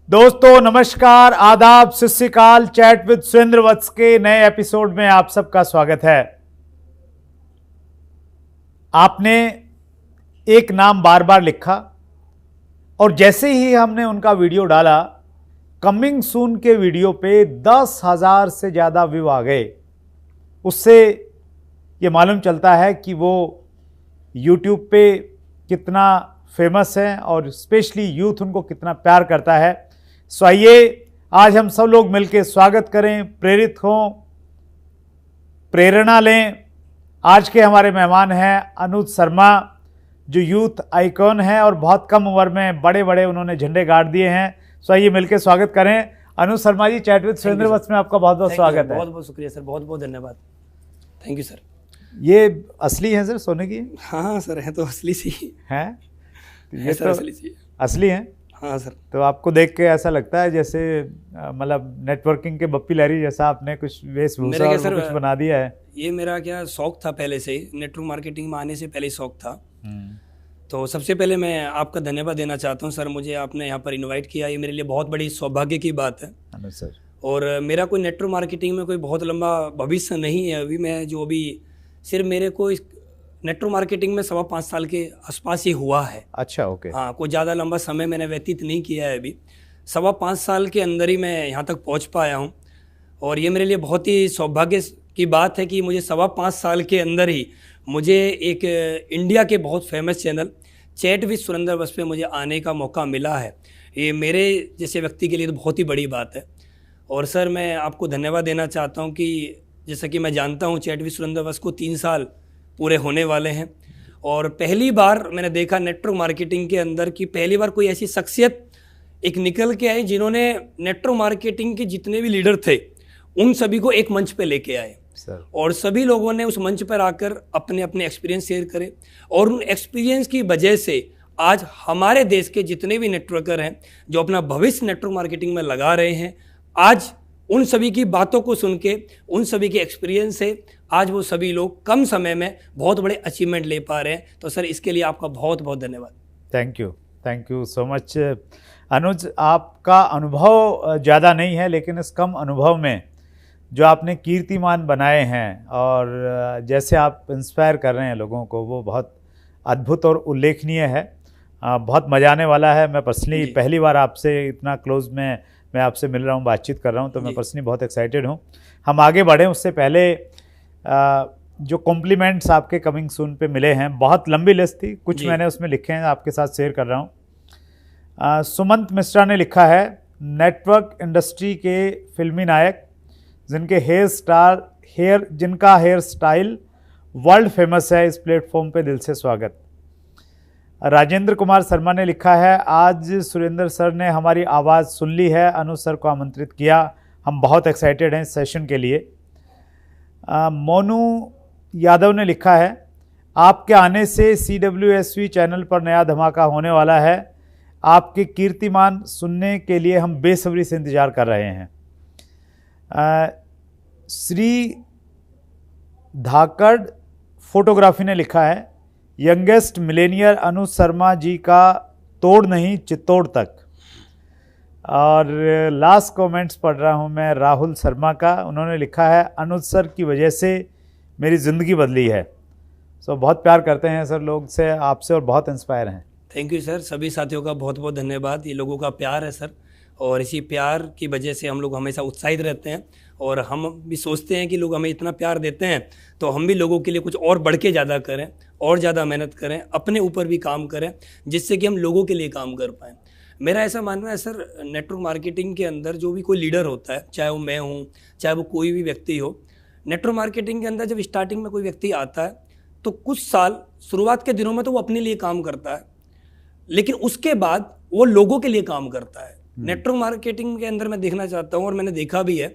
दोस्तों नमस्कार, आदाब, सत श्री अकाल। चैट विद सुरेंद्र वत्स के नए एपिसोड में आप सबका स्वागत है। आपने एक नाम बार बार लिखा और जैसे ही हमने उनका वीडियो डाला, कमिंग सून के वीडियो पे 10,000 से ज़्यादा व्यू आ गए। उससे ये मालूम चलता है कि वो यूट्यूब पे कितना फेमस है और स्पेशली यूथ उनको कितना प्यार करता है। सो आइए आज हम सब लोग मिलकर स्वागत करें, प्रेरित हों, प्रेरणा लें। आज के हमारे मेहमान हैं अनुज शर्मा, जो यूथ आइकॉन हैं और बहुत कम उम्र में बड़े बड़े उन्होंने झंडे गाड़ दिए हैं। सो आइए मिलकर स्वागत करें। अनुज शर्मा जी, चैट विद सुरेंद्र वत्स में आपका बहुत बहुत स्वागत है। बहुत बहुत शुक्रिया सर, बहुत बहुत धन्यवाद। Thank you sir. ये असली हैं सर, सोने की? हाँ सर, है तो असली सी हैं। ये सर, असली सी असली हैं। हाँ सर। तो आपको देख के ऐसा लगता है जैसे मतलब नेटवर्किंग के बप्पी लहरी जैसा आपने कुछ वेशभूषा और कुछ बना दिया है। ये मेरा क्या शौक था, पहले से ही नेटवर्क मार्केटिंग में आने से पहले शौक था। तो सबसे पहले मैं आपका धन्यवाद देना चाहता हूँ सर, मुझे आपने यहाँ पर इनवाइट किया, ये मेरे लिए बहुत बड़ी सौभाग्य की बात है। सर, और मेरा कोई नेटवर्क मार्केटिंग में कोई बहुत लंबा भविष्य नहीं है अभी। मैं जो अभी सिर्फ मेरे को नेटवर्क मार्केटिंग में 5.25 साल के आसपास ही हुआ है। अच्छा, ओके। हाँ, कोई ज़्यादा लंबा समय मैंने व्यतीत नहीं किया है अभी। 5.25 साल के अंदर ही मैं यहाँ तक पहुँच पाया हूँ और ये मेरे लिए बहुत ही सौभाग्य की बात है कि मुझे 5.25 साल के अंदर ही मुझे एक इंडिया के बहुत famous channel chat with Surendra Vats पे मुझे आने का मौका मिला है। ये मेरे जैसे व्यक्ति के लिए तो बहुत ही बड़ी बात है। और सर, मैं आपको धन्यवाद देना चाहता हूँ कि जैसा कि मैं जानता हूँ चैट विद सुरेंद्र वत्स को 3 साल पूरे होने वाले हैं और पहली बार मैंने देखा नेटवर्क मार्केटिंग के अंदर कि पहली बार कोई ऐसी शख्सियत एक निकल के आई जिन्होंने नेटवर्क मार्केटिंग के जितने भी लीडर थे उन सभी को एक मंच पे लेके आए सर। और सभी लोगों ने उस मंच पर आकर अपने अपने एक्सपीरियंस शेयर करे और उन एक्सपीरियंस की वजह से आज हमारे देश के जितने भी नेटवर्कर हैं जो अपना भविष्य नेटवर्क मार्केटिंग में लगा रहे हैं, आज उन सभी की बातों को सुन के, उन सभी के एक्सपीरियंस से आज वो सभी लोग कम समय में बहुत बड़े अचीवमेंट ले पा रहे हैं। तो सर, इसके लिए आपका बहुत बहुत धन्यवाद। थैंक यू सो मच अनुज। आपका अनुभव ज़्यादा नहीं है, लेकिन इस कम अनुभव में जो आपने कीर्तिमान बनाए हैं और जैसे आप इंस्पायर कर रहे हैं लोगों को, वो बहुत अद्भुत और उल्लेखनीय है। बहुत मज़ा आने वाला है। मैं पर्सनली पहली बार आपसे इतना क्लोज में मैं आपसे मिल रहा हूँ, बातचीत कर रहा हूँ, तो मैं पर्सनली बहुत एक्साइटेड हूँ। हम आगे बढ़ें उससे पहले जो कॉम्प्लीमेंट्स आपके कमिंग सून पे मिले हैं, बहुत लंबी लिस्ट थी, कुछ मैंने उसमें लिखे हैं, आपके साथ शेयर कर रहा हूँ। सुमंत मिश्रा ने लिखा है, नेटवर्क इंडस्ट्री के फिल्मी नायक जिनका हेयर स्टाइल वर्ल्ड फेमस है, इस प्लेटफॉर्म पे दिल से स्वागत। राजेंद्र कुमार शर्मा ने लिखा है, आज सुरेंद्र सर ने हमारी आवाज़ सुन ली है, अनुज सर को आमंत्रित किया, हम बहुत एक्साइटेड हैं इस सेशन के लिए। मोनू यादव ने लिखा है, आपके आने से CWSV चैनल पर नया धमाका होने वाला है, आपके कीर्तिमान सुनने के लिए हम बेसब्री से इंतज़ार कर रहे हैं। श्री धाकड़ फोटोग्राफी ने लिखा है, यंगेस्ट मिलेनियर अनुज शर्मा जी का तोड़ नहीं चित्तौड़ तक। और लास्ट कमेंट्स पढ़ रहा हूँ मैं राहुल शर्मा का, उन्होंने लिखा है, अनुज सर की वजह से मेरी ज़िंदगी बदली है। सो बहुत प्यार करते हैं सर लोग से, आपसे, और बहुत इंस्पायर हैं। थैंक यू सर, सभी साथियों का बहुत बहुत धन्यवाद। ये लोगों का प्यार है सर, और इसी प्यार की वजह से हम लोग हमेशा उत्साहित रहते हैं और हम भी सोचते हैं कि लोग हमें इतना प्यार देते हैं तो हम भी लोगों के लिए कुछ और बढ़ के ज़्यादा करें और ज़्यादा मेहनत करें, अपने ऊपर भी काम करें, जिससे कि हम लोगों के लिए काम कर पाएँ। मेरा ऐसा मानना है सर, नेटवर्क मार्केटिंग के अंदर जो भी कोई लीडर होता है, चाहे वो मैं हूँ, चाहे वो कोई भी व्यक्ति हो, नेटवर्क मार्केटिंग के अंदर जब स्टार्टिंग में कोई व्यक्ति आता है तो कुछ साल शुरुआत के दिनों में तो वो अपने लिए काम करता है, लेकिन उसके बाद वो लोगों के लिए काम करता है। नेटवर्क मार्केटिंग के अंदर मैं देखना चाहता हूँ और मैंने देखा भी है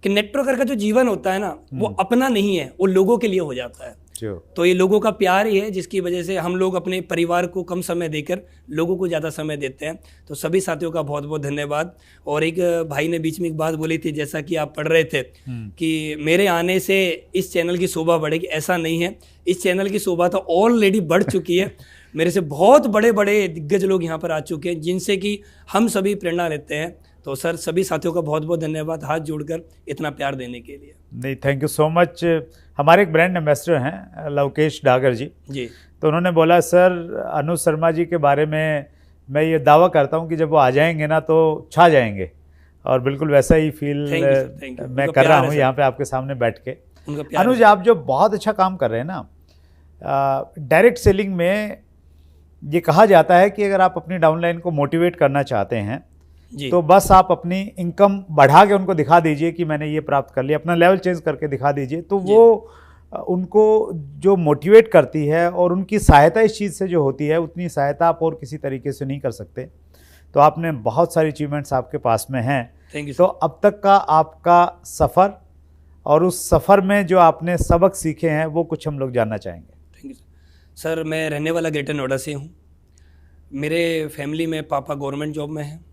कि नेटवर्कर का जो जीवन होता है ना, वो अपना नहीं है, वो लोगों के लिए हो जाता है। तो ये लोगों का प्यार ही है जिसकी वजह से हम लोग अपने परिवार को कम समय देकर लोगों को ज़्यादा समय देते हैं। तो सभी साथियों का बहुत बहुत धन्यवाद। और एक भाई ने बीच में एक बात बोली थी, जैसा कि आप पढ़ रहे थे कि मेरे आने से इस चैनल की शोभा बढ़ेगी, ऐसा नहीं है। इस चैनल की शोभा तो ऑलरेडी बढ़ चुकी है। मेरे से बहुत बड़े बड़े दिग्गज लोग यहाँ पर आ चुके हैं जिनसे कि हम सभी प्रेरणा लेते हैं। तो सर सभी साथियों का बहुत बहुत धन्यवाद हाथ जोड़कर इतना प्यार देने के लिए। नहीं, थैंक यू सो मच। हमारे एक ब्रांड एम्बेसडर हैं लवकेश डागर जी, तो उन्होंने बोला सर अनुज शर्मा जी के बारे में मैं ये दावा करता हूँ कि जब वो आ जाएंगे ना तो छा जाएंगे, और बिल्कुल वैसा ही फील मैं कर रहा हूँ यहाँ पे आपके सामने बैठ के। अनुज, आप जो बहुत अच्छा काम कर रहे हैं ना, डायरेक्ट सेलिंग में ये कहा जाता है कि अगर आप अपनी डाउनलाइन को मोटिवेट करना चाहते हैं तो बस आप अपनी इनकम बढ़ा के उनको दिखा दीजिए कि मैंने ये प्राप्त कर लिया, अपना लेवल चेंज करके दिखा दीजिए, तो वो उनको जो मोटिवेट करती है और उनकी सहायता इस चीज़ से जो होती है, उतनी सहायता आप और किसी तरीके से नहीं कर सकते। तो आपने बहुत सारी अचीवमेंट्स आपके पास में हैं। तो अब तक का आपका सफ़र और उस सफ़र में जो आपने सबक सीखे हैं वो कुछ हम लोग जानना चाहेंगे। Thank you sir. मैं रहने वाला ग्रेटर नोएडा से हूँ। मेरे फैमिली में पापा गवर्नमेंट जॉब में हैं,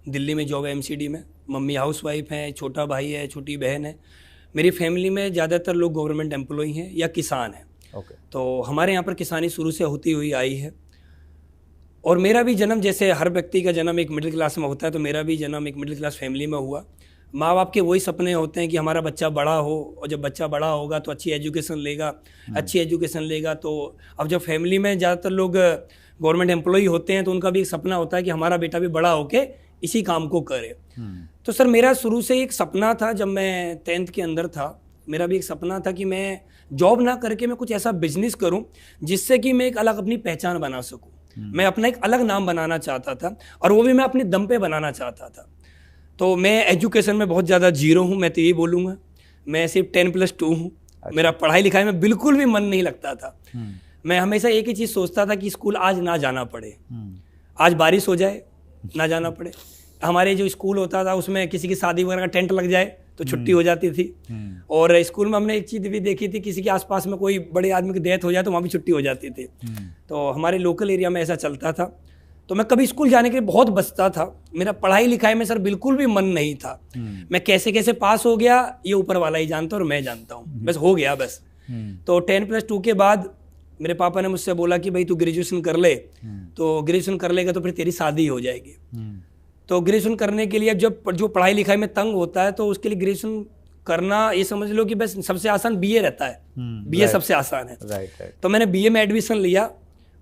दिल्ली में जॉब है MCD में। मम्मी हाउसवाइफ हैं, छोटा भाई है, छोटी बहन है। मेरी फैमिली में ज़्यादातर लोग गवर्नमेंट एम्प्लॉय हैं या किसान हैं। तो हमारे यहाँ पर किसानी शुरू से होती हुई आई है। और मेरा भी जन्म, जैसे हर व्यक्ति का जन्म एक मिडिल क्लास में होता है, तो मेरा भी जन्म एक मिडिल क्लास फैमिली में हुआ। माँ बाप के वही सपने होते हैं कि हमारा बच्चा बड़ा हो, और जब बच्चा बड़ा होगा तो अच्छी एजुकेशन लेगा। तो अब जब फैमिली में ज़्यादातर लोग गवर्नमेंट एम्प्लॉय होते हैं तो उनका भी एक सपना होता है कि हमारा बेटा भी बड़ा होके इसी काम को करे। तो सर मेरा शुरू से एक सपना था, जब मैं 10th के अंदर था, मेरा भी एक सपना था कि मैं जॉब ना करके मैं कुछ ऐसा बिजनेस करूं जिससे कि मैं एक अलग अपनी पहचान बना सकूं। मैं अपना एक अलग नाम बनाना चाहता था, और वो भी मैं अपने दम पे बनाना चाहता था। तो मैं एजुकेशन में बहुत ज़्यादा जीरो हूँ, मैं तो यही बोलूँगा। मैं सिर्फ 10+2 हूँ। मेरा पढ़ाई लिखाई में बिल्कुल भी मन नहीं लगता था। मैं हमेशा एक ही चीज़ सोचता था कि स्कूल आज ना जाना पड़े, आज बारिश हो जाए ना जाना पड़े। हमारे जो स्कूल होता था उसमें किसी की शादी वगैरह का टेंट लग जाए तो छुट्टी हो जाती थी। और स्कूल में हमने एक चीज़ भी देखी थी, किसी के आसपास में कोई बड़े आदमी की डेथ हो जाए तो वहाँ भी छुट्टी हो जाती थी। तो हमारे लोकल एरिया में ऐसा चलता था। तो मैं कभी स्कूल जाने के लिए बहुत बचता था। मेरा पढ़ाई लिखाई में सर बिल्कुल भी मन नहीं था। मैं कैसे कैसे पास हो गया ये ऊपर वाला ही जानता और मैं जानता हूँ, बस हो गया बस। तो 10+2 के बाद मेरे पापा ने मुझसे बोला कि भाई तू ग्रेजुएशन कर ले, तो ग्रेजुएशन कर लेगा तो फिर तेरी शादी हो जाएगी। तो ग्रेजुएशन करने के लिए जब जो पढ़ाई लिखाई में तंग होता है तो उसके लिए ग्रेजुएशन करना, ये समझ लो कि बस सबसे आसान BA रहता है। BA सबसे आसान है। तो मैंने BA में एडमिशन लिया,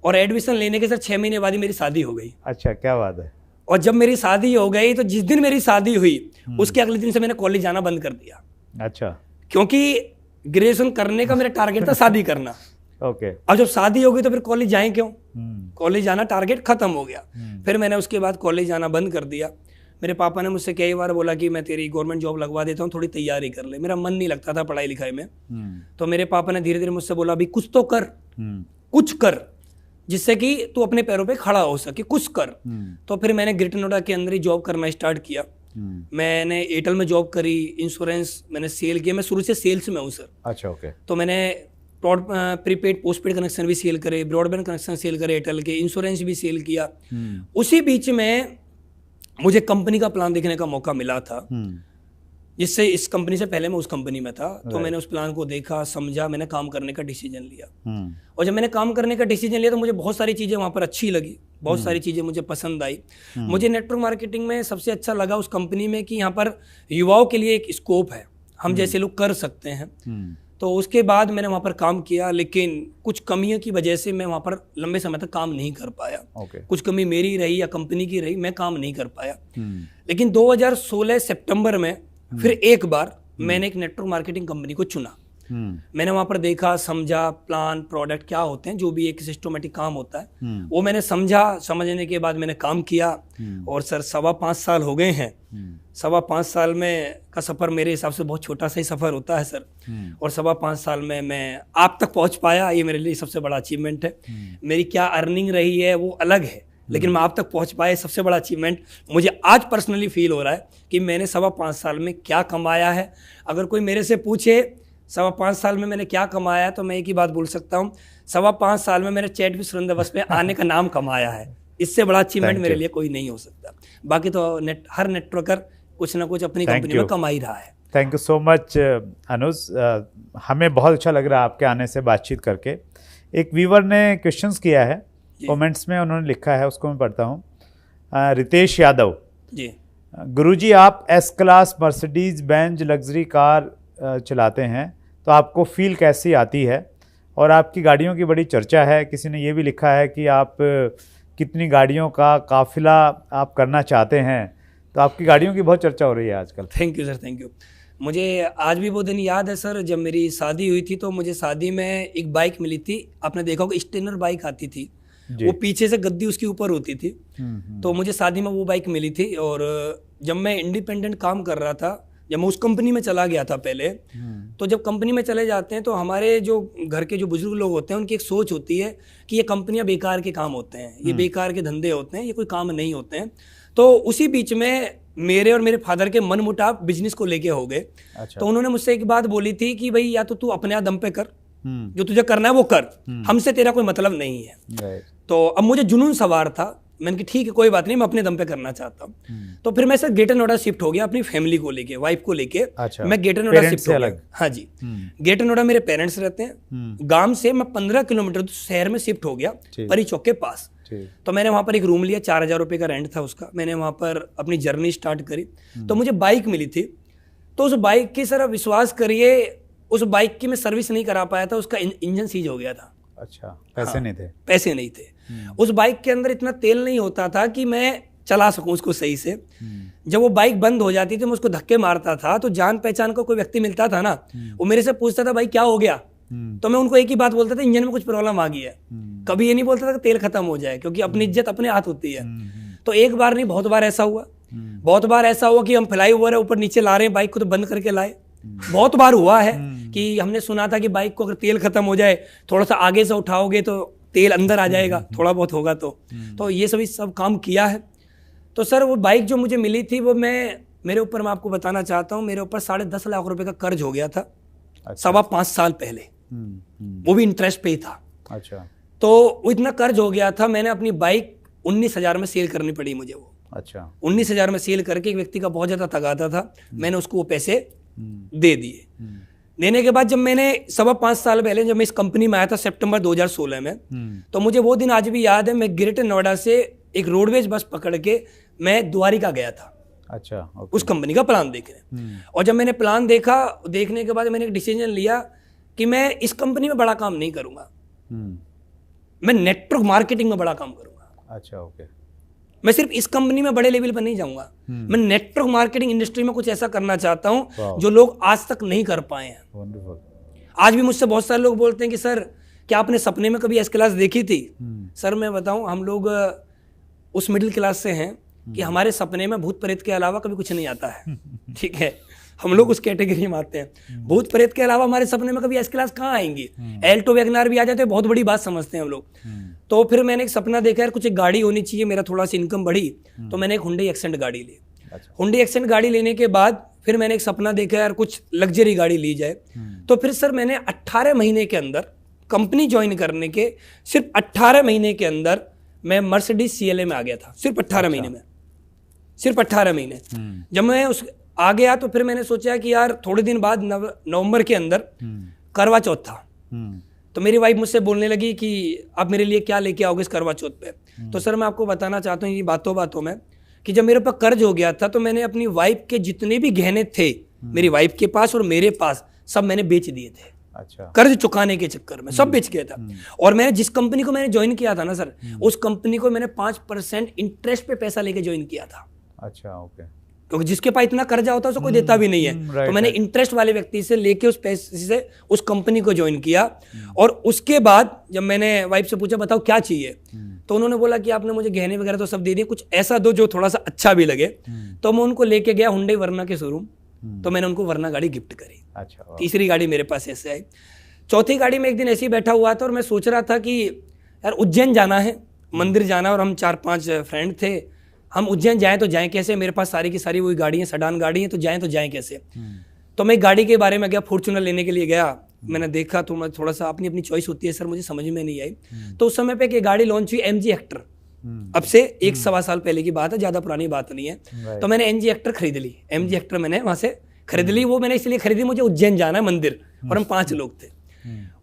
और एडमिशन लेने के सर 6 महीने बाद ही मेरी शादी हो गई। अच्छा, क्या बात है। और जब मेरी शादी हो गई तो जिस दिन मेरी शादी हुई उसके अगले दिन से मैंने कॉलेज जाना बंद कर दिया। अच्छा। क्योंकि ग्रेजुएशन करने का मेरा टारगेट था शादी करना। अब जब शादी हो गई तो फिर कॉलेज जाएं क्यों? कॉलेज जाना टारगेट खत्म हो गया। फिर मैंने उसके बाद कॉलेज जाना बंद कर दिया। मेरे पापा ने मुझसे कई बार बोला कि मैं तेरी गवर्नमेंट जॉब लगवा देता हूँ, थोड़ी तैयारी कर ले। मेरा मन नहीं लगता था पढ़ाई लिखाई में। तो मेरे पापा ने धीरे धीरे मुझसे बोला अभी कुछ तो कर, कुछ कर जिससे कि तू अपने पैरों पे खड़ा हो सके, कुछ कर। तो फिर मैंने ग्रेटर नोएडा के अंदर ही जॉब करना स्टार्ट किया। मैंने एयरटेल में जॉब करी, इंश्योरेंस मैंने सेल किया। मैं शुरू से सेल्स में हूँ सर। अच्छा, ओके। तो मैंने प्रीपेड पोस्टपेड कनेक्शन भी सेल करे, ब्रॉडबैंड कनेक्शन सेल करे, एयरटेल के इंश्योरेंस भी सेल किया। उसी बीच में मुझे कंपनी का प्लान देखने का मौका मिला था, जिससे इस कंपनी से पहले मैं उस कंपनी में था। तो मैंने उस प्लान को देखा, समझा, मैंने काम करने का डिसीजन लिया। और जब मैंने काम करने का डिसीजन लिया तो मुझे बहुत सारी चीज़ें वहाँ पर अच्छी लगी, बहुत सारी चीज़ें मुझे पसंद आई। मुझे नेटवर्क मार्केटिंग में सबसे अच्छा लगा उस कंपनी में कि यहाँ पर युवाओं के लिए एक स्कोप है, हम जैसे लोग कर सकते हैं। तो उसके बाद मैंने वहाँ पर काम किया, लेकिन कुछ कमियों की वजह से मैं वहाँ पर लंबे समय तक काम नहीं कर पाया। कुछ कमी मेरी रही या कंपनी की रही, मैं काम नहीं कर पाया। लेकिन 2016 सितंबर में फिर एक बार मैंने एक नेटवर्क मार्केटिंग कंपनी को चुना। मैंने वहाँ पर देखा, समझा, प्लान, प्रोडक्ट क्या होते हैं, जो भी एक सिस्टमेटिक काम होता है वो मैंने समझा। समझने के बाद मैंने काम किया। और सर 5.25 साल हो गए हैं। 5.25 साल में का सफ़र मेरे हिसाब से बहुत छोटा सा ही सफ़र होता है सर। और 5.25 साल में मैं आप तक पहुँच पाया, ये मेरे लिए सबसे बड़ा अचीवमेंट है। मेरी क्या अर्निंग रही है वो अलग है, लेकिन मैं आप तक पहुंच पाया, सबसे बड़ा अचीवमेंट मुझे आज पर्सनली फील हो रहा है कि मैंने 5.25 साल में क्या कमाया है। अगर कोई मेरे से पूछे 5.25 साल में मैंने क्या कमाया, तो मैं एक ही बात बोल सकता हूँ, 5.25 साल में मैंने चैट विद सुरेंद्र बस पे आने का नाम कमाया है। इससे बड़ा अचीवमेंट मेरे लिए कोई नहीं हो सकता। बाकी तो हर नेटवर्कर कुछ ना कुछ अपनी कंपनी में कमा ही रहा है। थैंक यू सो मच अनुज, हमें बहुत अच्छा लग रहा है आपके आने से बातचीत करके। एक व्यूवर ने क्वेश्चंस किया है कमेंट्स में, उन्होंने लिखा है, उसको मैं पढ़ता हूँ। रितेश यादव जी, गुरुजी आप S class Mercedes Benz luxury car चलाते हैं तो आपको फील कैसी आती है, और आपकी गाड़ियों की बड़ी चर्चा है। किसी ने ये भी लिखा है कि आप कितनी गाड़ियों का काफिला आप करना चाहते हैं, तो आपकी गाड़ियों की बहुत चर्चा हो रही है आजकल। Thank you sir, thank you. मुझे आज भी वो दिन याद है सर, जब मेरी शादी हुई थी तो मुझे शादी में एक बाइक मिली थी। आपने देखा होगा स्टेनर बाइक आती थी, वो पीछे से गद्दी उसके ऊपर होती थी। तो मुझे शादी में वो बाइक मिली थी। और जब मैं इंडिपेंडेंट काम कर रहा था, जब मैं उस कंपनी में चला गया था पहले, तो जब कंपनी में चले जाते हैं तो हमारे जो घर के जो बुजुर्ग लोग होते हैं उनकी एक सोच होती है कि ये कंपनियां बेकार के काम होते हैं, ये बेकार के धंधे होते हैं, ये कोई काम नहीं होते हैं। तो उसी बीच में मेरे और मेरे फादर के मन मुटाव बिजनेस को लेके हो गए। अच्छा। तो उन्होंने मुझसे एक बात बोली थी कि भाई या तो तू अपने दम पे कर, जो तुझे करना है वो कर, हमसे तेरा कोई मतलब नहीं है। तो अब मुझे जुनून सवार था, मैंने कहा ठीक है कोई बात नहीं, मैं अपने दम पे करना चाहता हूँ। तो फिर मैं सर ग्रेटर नोएडा शिफ्ट हो गया अपनी फैमिली को लेके, वाइफ को लेके। अच्छा। मैं ग्रेटर नोएडा शिफ्ट हो गया। हाँ जी, ग्रेटर नोएडा मेरे पेरेंट्स रहते हैं। गांव से मैं 15 किलोमीटर शहर में शिफ्ट हो गया, परी चौक के पास। तो मैंने वहां पर एक रूम लिया, 4000 रुपए का रेंट था उसका। मैंने वहां पर अपनी जर्नी स्टार्ट करी। तो मुझे बाइक मिली थी, तो उस बाइक की सर विश्वास करिए, उस बाइक की मैं सर्विस नहीं करा पाया था, उसका इंजन सीज हो गया था। अच्छा, पैसे नहीं थे? पैसे नहीं थे। उस बाइक के अंदर इतना तेल नहीं होता था कि मैं चला सकूं उसको सही से। जब वो बाइक बंद हो जाती थी, मैं उसको धक्के मारता था, तो जान पहचान का कोई व्यक्ति मिलता था ना, वो मेरे से पूछता था भाई क्या हो गया, तो मैं उनको एक ही बात बोलता था, इंजन में कुछ प्रॉब्लम आ गई है। कभी ये नहीं बोलता था कि तेल खत्म हो जाए, क्योंकि अपनी इज्जत अपने हाथ होती है। तो एक बार नहीं, बहुत बार ऐसा हुआ। बहुत बार ऐसा हुआ कि हम फ्लाई ओवर ऊपर नीचे ला रहे हैं, बाइक को तो बंद करके लाए। बहुत बार हुआ है कि हमने सुना था कि बाइक को अगर तेल खत्म हो जाए, थोड़ा सा आगे से उठाओगे तो तेल अंदर आ जाएगा, थोड़ा बहुत होगा तो ये सब काम किया है। तो सर वो बाइक जो मुझे मिली थी, वो मेरे ऊपर मैं आपको बताना चाहता हूँ, मेरे ऊपर 10.5 लाख रुपए का कर्ज हो गया था। अच्छा। 5.25 साल पहले, वो भी इंटरेस्ट पे ही था। अच्छा। तो वो इतना कर्ज हो गया था, मैंने अपनी बाइक 19,000 में सेल करनी पड़ी मुझे वो। अच्छा। 19,000 में सेल करके एक व्यक्ति का बहुत ज्यादा तगादा था, मैंने उसको वो पैसे दे दिए। देने के बाद जब मैंने 5.25 साल पहले जब मैं इस कंपनी में आया था सितंबर 2016 में, तो मुझे वो दिन आज भी याद है। मैं ग्रेटर नोएडा से एक रोडवेज बस पकड़ के मैं द्वारिका गया था। अच्छा। उस कंपनी का प्लान देखने। और जब मैंने प्लान देखा, देखने के बाद मैंने एक डिसीजन लिया कि मैं इस कंपनी में बड़ा काम नहीं करूंगा, मैं नेटवर्क मार्केटिंग में बड़ा काम करूंगा। अच्छा, ओके। मैं सिर्फ इस कंपनी में बड़े लेवल पर नहीं जाऊंगा, मैं नेटवर्क मार्केटिंग इंडस्ट्री में कुछ ऐसा करना चाहता हूं जो लोग आज तक नहीं कर पाए हैं। आज भी मुझसे बहुत सारे लोग बोलते हैं कि सर क्या आपने सपने में कभी एस क्लास देखी थी? सर मैं बताऊं, हम लोग उस मिडिल क्लास से हैं कि हमारे सपने में भूत प्रेत के अलावा कभी कुछ नहीं आता है। ठीक है, हम लोग उस कैटेगरी में आते हैं। भूत प्रेत के अलावा हमारे सपने में कभी एस क्लास कहाँ आएंगी? एल्टो वैगनार भी आ जाते हैं, बहुत बड़ी बात समझते हैं हम लोग। तो फिर मैंने एक सपना देखा यार कुछ एक गाड़ी होनी चाहिए, मेरा थोड़ा सा इनकम बढ़ी, तो मैंने एक हुंडई एक्सेंट गाड़ी ली। हुंडई एक्सेंट गाड़ी लेने के बाद फिर मैंने एक सपना देखा यार कुछ लग्जरी गाड़ी ली जाए। तो फिर सर मैंने 18 महीने के अंदर कंपनी ज्वाइन करने के सिर्फ 18 महीने के अंदर मैं मर्सिडीज CLA में आ गया था। सिर्फ 18 महीने में, सिर्फ 18 महीने। जब मैं उस आ गया तो फिर मैंने सोचा कि यार थोड़े दिन बाद नवंबर के अंदर करवा चौथ था। तो मेरी वाइफ मुझसे बोलने लगी कि आप मेरे लिए क्या लेके आओगे इस करवा चौथ पे? तो सर मैं आपको बताना चाहता हूँ ये बातों में कि जब मेरे ऊपर कर्ज हो गया था तो मैंने अपनी वाइफ के जितने भी गहने थे मेरी वाइफ के पास और मेरे पास, सब मैंने बेच दिए थे। अच्छा। कर्ज चुकाने के चक्कर में सब बेच गया था। और मैंने जिस कंपनी को मैंने ज्वाइन किया था ना सर, उस कंपनी को मैंने 5% इंटरेस्ट पे पैसा लेके ज्वाइन किया था। अच्छा, ओके। क्योंकि जिसके पास इतना कर्जा होता है उसको कोई देता भी नहीं है। तो मैंने इंटरेस्ट वाले व्यक्ति से लेके उस पैसे से उस कंपनी को ज्वाइन किया। और उसके बाद जब मैंने वाइफ से पूछा बताओ क्या चाहिए, तो उन्होंने बोला कि आपने मुझे गहने वगैरह तो सब दे दिए, कुछ ऐसा दो जो थोड़ा सा अच्छा भी लगे। तो मैं उनको लेके गया हुंडई वर्ना के शोरूम, तो मैंने उनको वर्ना गाड़ी गिफ्ट करी। अच्छा। तीसरी गाड़ी मेरे पास ऐसे आई। चौथी गाड़ी में एक दिन ऐसे ही बैठा हुआ था और मैं सोच रहा था कि यार उज्जैन जाना है, मंदिर जाना, और हम 4-5 फ्रेंड थे। हम उज्जैन जाएं तो जाएं कैसे? मेरे पास सारी की सारी वही गाड़ी है, सडान गाड़ी है, तो जाएं कैसे? तो मैं गाड़ी के बारे में गया, फॉर्च्यूनर लेने के लिए गया। मैंने देखा तो मैं थोड़ा सा, अपनी अपनी चॉइस होती है सर, मुझे समझ में नहीं आई। तो उस समय पे एक गाड़ी लॉन्च हुई MG हेक्टर, अब से 1-1.25 साल पहले की बात है, ज़्यादा पुरानी बात नहीं है। तो मैंने MG हेक्टर खरीद ली। MG हेक्टर मैंने वहाँ से खरीद ली। वो मैंने इसलिए खरीदी, मुझे उज्जैन जाना है मंदिर, और हम 5 लोग थे।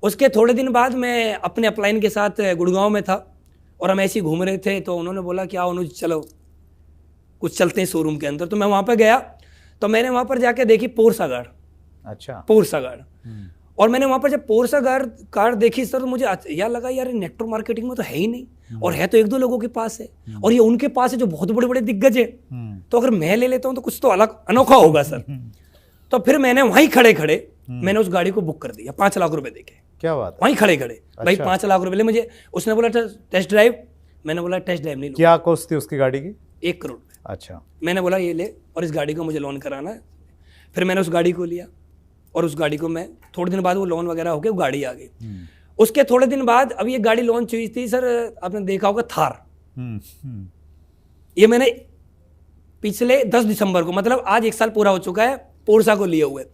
उसके थोड़े दिन बाद मैं अपने अपलाइन के साथ गुड़गांव में था, और हम ऐसे ही घूम रहे थे। तो उन्होंने बोला कि आओ अनुज चलो कुछ चलते हैं शोरूम के अंदर। तो मैं वहाँ पर गया, तो मैंने वहाँ पर जाके देखी पोर्सा कार। अच्छा, पोर्सा कार। और मैंने वहाँ पर जब पोर्सा कार देखी सर, तो मुझे यार लगा यार नेटवर्क मार्केटिंग में तो है ही नहीं, और है तो 1-2 लोगों के पास है, और ये उनके पास है जो बहुत बड़े बड़े दिग्गज है। तो अगर मैं ले लेता हूँ तो कुछ तो अलग अनोखा होगा सर। तो फिर मैंने वहीं खड़े खड़े मैंने उस गाड़ी को बुक कर दिया, 5 लाख रुपए देके। क्या बात है? वहीं खड़े खड़े। अच्छा। भाई 5 लाख रुपए ले मुझे। उसने बोला टेस्ट ड्राइव, मैंने बोला टेस्ट ड्राइव नहीं लूंगा। क्या कॉस्ट थी उसकी गाड़ी की? 1 करोड़ रुपए। अच्छा। मैंने मैंने बोला ये ले, और इस गाड़ी को मुझे लोन कराना है। फिर मैंने उस गाड़ी को लिया, और उस गाड़ी को मैं थोड़े दिन बाद वो लोन वगैरह हो गया, वो गाड़ी आ गई। उसके थोड़े दिन बाद अब ये गाड़ी लॉन्च हुई थी सर, आपने देखा होगा थार। ये मैंने पिछले 10 दिसंबर को, मतलब आज 1 साल पूरा हो चुका है, पोर्सा को लिए हुए।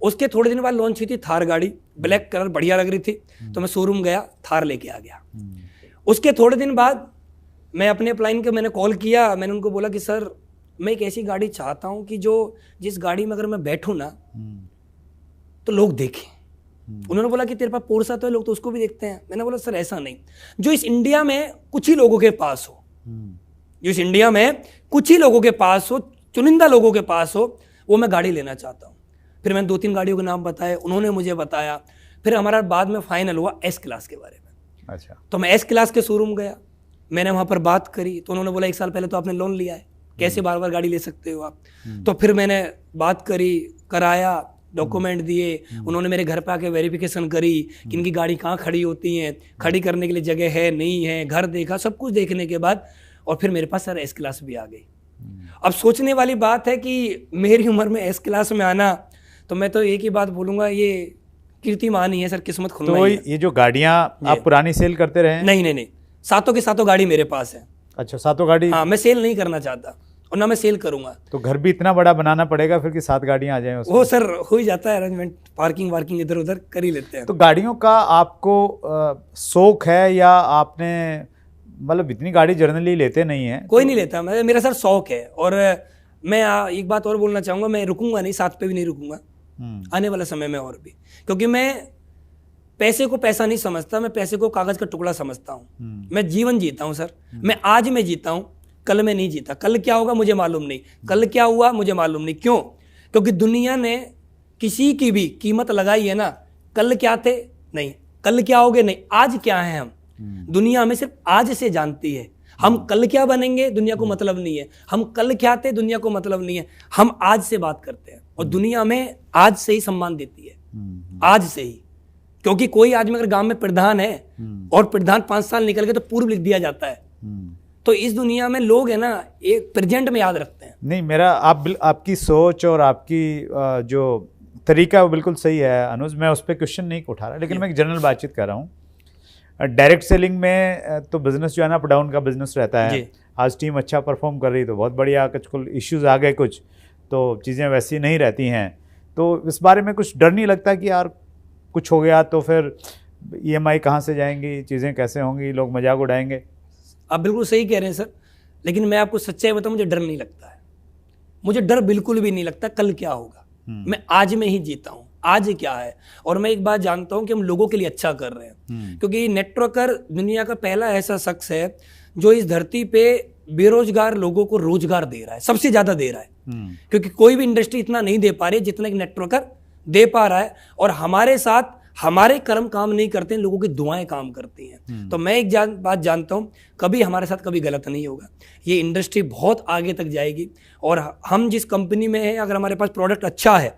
उसके थोड़े दिन बाद लॉन्च हुई थी थार गाड़ी, ब्लैक कलर बढ़िया लग रही थी। तो मैं शोरूम गया, थार लेके आ गया। उसके थोड़े दिन बाद मैं अपने अपलाइन के मैंने कॉल किया, मैंने उनको बोला कि सर मैं एक ऐसी गाड़ी चाहता हूं कि जिस गाड़ी में अगर मैं बैठूं ना तो लोग देखें। उन्होंने बोला कि तेरे पास पोर्सा तो है, लोग तो उसको भी देखते हैं। मैंने बोला सर ऐसा नहीं, जो इस इंडिया में कुछ ही लोगों के पास हो, जो इस इंडिया में कुछ ही लोगों के पास हो, चुनिंदा लोगों के पास हो, वो मैं गाड़ी लेना चाहता हूँ। फिर मैंने 2-3 गाड़ियों के नाम बताए, उन्होंने मुझे बताया। फिर हमारा बाद में फाइनल हुआ S क्लास के बारे में। अच्छा। तो मैं S क्लास के शोरूम गया, मैंने वहाँ पर बात करी, तो उन्होंने बोला 1 साल पहले तो आपने लोन लिया है, कैसे बार बार गाड़ी ले सकते हो आप। तो फिर मैंने बात करी, कराया, डॉक्यूमेंट दिए, उन्होंने मेरे घर पे आके वेरिफिकेशन करी कि इनकी गाड़ी कहाँ खड़ी होती है, खड़ी करने के लिए जगह है नहीं है, घर देखा, सब कुछ देखने के बाद और फिर मेरे पास सर S क्लास भी आ गई। अब सोचने वाली बात है कि मेरी उम्र में S क्लास में आना, तो मैं तो एक ही बात बोलूँगा, ये कीर्तिमान ही है सर, किस्मत खुलना तो ही है। ये जो गाड़ियाँ आप पुरानी सेल करते रहे हैं? नहीं, सातों की सातों गाड़ी मेरे पास है। अच्छा, सातों गाड़ी? हाँ, मैं सेल नहीं करना चाहता और ना मैं सेल करूंगा। तो घर भी इतना बड़ा बनाना पड़ेगा फिर कि 7 गाड़ियां आ जाएं उसमें? वो सर हो ही जाता है अरेंजमेंट, पार्किंग इधर उधर कर ही लेते हैं। तो गाड़ियों का आपको शौक है या आपने, मतलब इतनी गाड़ी जनरली लेते नहीं है? कोई नहीं लेता, मेरा सर शौक है। और मैं एक बात और बोलना चाहूँगा, मैं रुकूंगा नहीं, 7 पे भी नहीं रुकूंगा आने वाला समय में और भी, क्योंकि मैं पैसे को पैसा नहीं समझता, मैं पैसे को कागज का टुकड़ा समझता हूँ। मैं जीवन जीता हूँ सर, मैं आज में जीता हूँ, कल में नहीं जीता। कल क्या होगा मुझे मालूम नहीं, कल क्या हुआ मुझे मालूम नहीं। क्यों? क्योंकि दुनिया ने किसी की भी कीमत लगाई है ना, कल क्या थे नहीं, कल क्या होगे नहीं, आज क्या है हम। दुनिया हमें सिर्फ आज से जानती है। हम कल क्या बनेंगे दुनिया को मतलब नहीं है, हम कल क्या थे दुनिया को मतलब नहीं है। हम आज से बात करते हैं और दुनिया हमें आज से ही सम्मान देती है, आज से ही। क्योंकि कोई आदमी अगर गांव में प्रधान है और प्रधान 5 साल निकल गए तो पूर्व लिख दिया जाता है। तो इस दुनिया में लोग है ना, एक प्रेजेंट में याद रखते हैं। नहीं, मेरा आपकी सोच और आपकी जो तरीका वो बिल्कुल सही है अनुज, मैं उस पर क्वेश्चन नहीं उठा रहा, लेकिन मैं एक जनरल बातचीत कर रहा हूँ। डायरेक्ट सेलिंग में तो बिजनेस जो है ना, अप डाउन का बिजनेस रहता है। आज टीम अच्छा परफॉर्म कर रही तो बहुत बढ़िया, कुछ इश्यूज आ गए कुछ तो चीज़ें वैसी नहीं रहती हैं। तो इस बारे में कुछ डर नहीं लगता कि यार कुछ हो गया तो फिर EMI कहाँ से जाएंगी, चीज़ें कैसे होंगी, लोग मजाक उड़ाएंगे? आप बिल्कुल सही कह रहे हैं सर, लेकिन मैं आपको सच्चाई बताऊं, मुझे डर नहीं लगता है। मुझे डर बिल्कुल भी नहीं लगता कल क्या होगा। मैं आज में ही जीता हूं, आज क्या है। और मैं एक बात जानता हूं कि हम लोगों के लिए अच्छा कर रहे हैं, क्योंकि नेटवर्कर दुनिया का पहला ऐसा शख्स है जो इस धरती पे बेरोजगार लोगों को रोजगार दे रहा है, सबसे ज्यादा दे रहा है। क्योंकि कोई भी इंडस्ट्री इतना नहीं दे पा रही जितना एक नेटवर्कर दे पा रहा है। और हमारे साथ हमारे कर्म काम नहीं करते हैं, लोगों की दुआएं काम करती हैं। तो मैं एक बात जानता हूं, कभी हमारे साथ कभी गलत नहीं होगा। ये इंडस्ट्री बहुत आगे तक जाएगी। और हम जिस कंपनी में हैं, अगर हमारे पास प्रोडक्ट अच्छा है,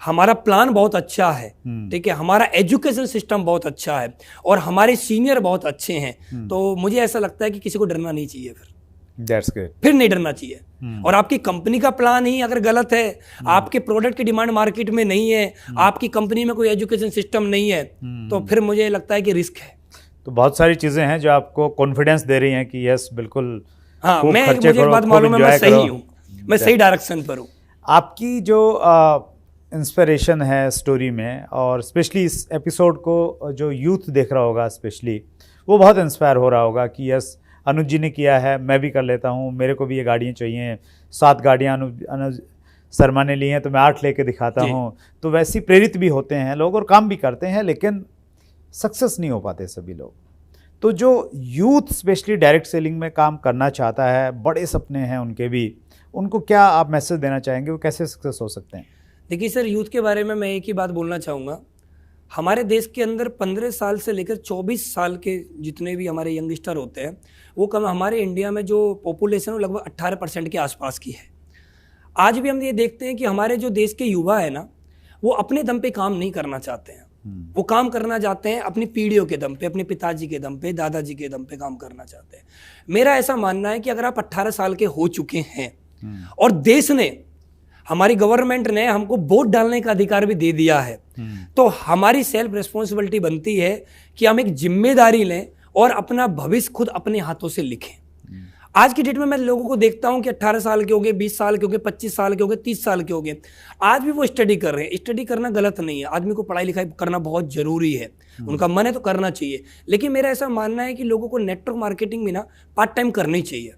हमारा प्लान बहुत अच्छा है, ठीक है, हमारा एजुकेशन सिस्टम बहुत अच्छा है और हमारे सीनियर बहुत अच्छे हैं, तो मुझे ऐसा लगता है कि किसी को डरना नहीं चाहिए। फिर नहीं डरना चाहिए। और आपकी कंपनी का प्लान ही अगर गलत है, आपके प्रोडक्ट की डिमांड मार्केट में नहीं है, आपकी कंपनी में कोई एजुकेशन सिस्टम नहीं है, तो फिर मुझे लगता है कि रिस्क है। तो बहुत सारी चीजें हैं जो आपको कॉन्फिडेंस दे रही हैं कि यस बिल्कुल। हाँ, मुझे एक बात मालूम है, मैं सही हूँ, मैं सही डायरेक्शन पर हूँ। आपकी जो इंस्पिरेशन है स्टोरी में, और स्पेशली इस एपिसोड को जो यूथ देख रहा होगा स्पेशली, वो बहुत इंस्पायर हो रहा होगा कि यस, अनुज जी ने किया है, मैं भी कर लेता हूँ, मेरे को भी ये गाड़ियाँ चाहिए, 7 गाड़ियाँ अनुज शर्मा ने ली हैं तो मैं 8 लेके दिखाता हूँ। तो वैसे प्रेरित भी होते हैं लोग और काम भी करते हैं, लेकिन सक्सेस नहीं हो पाते सभी लोग। तो जो यूथ स्पेशली डायरेक्ट सेलिंग में काम करना चाहता है, बड़े सपने हैं उनके भी, उनको क्या आप मैसेज देना चाहेंगे, वो कैसे सक्सेस हो सकते हैं? देखिए सर, यूथ के बारे में मैं एक ही बात बोलना चाहूँगा। हमारे देश के अंदर 15 साल से लेकर 24 साल के जितने भी हमारे यंगस्टर होते हैं, वो कम हमारे इंडिया में जो पॉपुलेशन है वो लगभग 18% के आसपास की है। आज भी हम ये देखते हैं कि हमारे जो देश के युवा है ना, वो अपने दम पे काम नहीं करना चाहते हैं। वो काम करना चाहते हैं अपनी पीढ़ियों के दम पे, अपने पिताजी के दम पे, दादाजी के दम पे काम करना चाहते हैं। मेरा ऐसा मानना है कि अगर आप 18 साल के हो चुके हैं और देश ने, हमारी गवर्नमेंट ने हमको वोट डालने का अधिकार भी दे दिया है, तो हमारी सेल्फ रिस्पॉन्सिबिलिटी बनती है कि हम एक जिम्मेदारी लें और अपना भविष्य खुद अपने हाथों से लिखें। आज की डेट में मैं लोगों को देखता हूं कि 18 साल के हो गए, 20 साल के हो गए, 25 साल के हो गए, 30 साल के हो गए, आज भी वो स्टडी कर रहे हैं। स्टडी करना गलत नहीं है, आदमी को पढ़ाई लिखाई करना बहुत जरूरी है, उनका मन है तो करना चाहिए। लेकिन मेरा ऐसा मानना है कि लोगों को नेटवर्क मार्केटिंग भी ना पार्ट टाइम करनी चाहिए।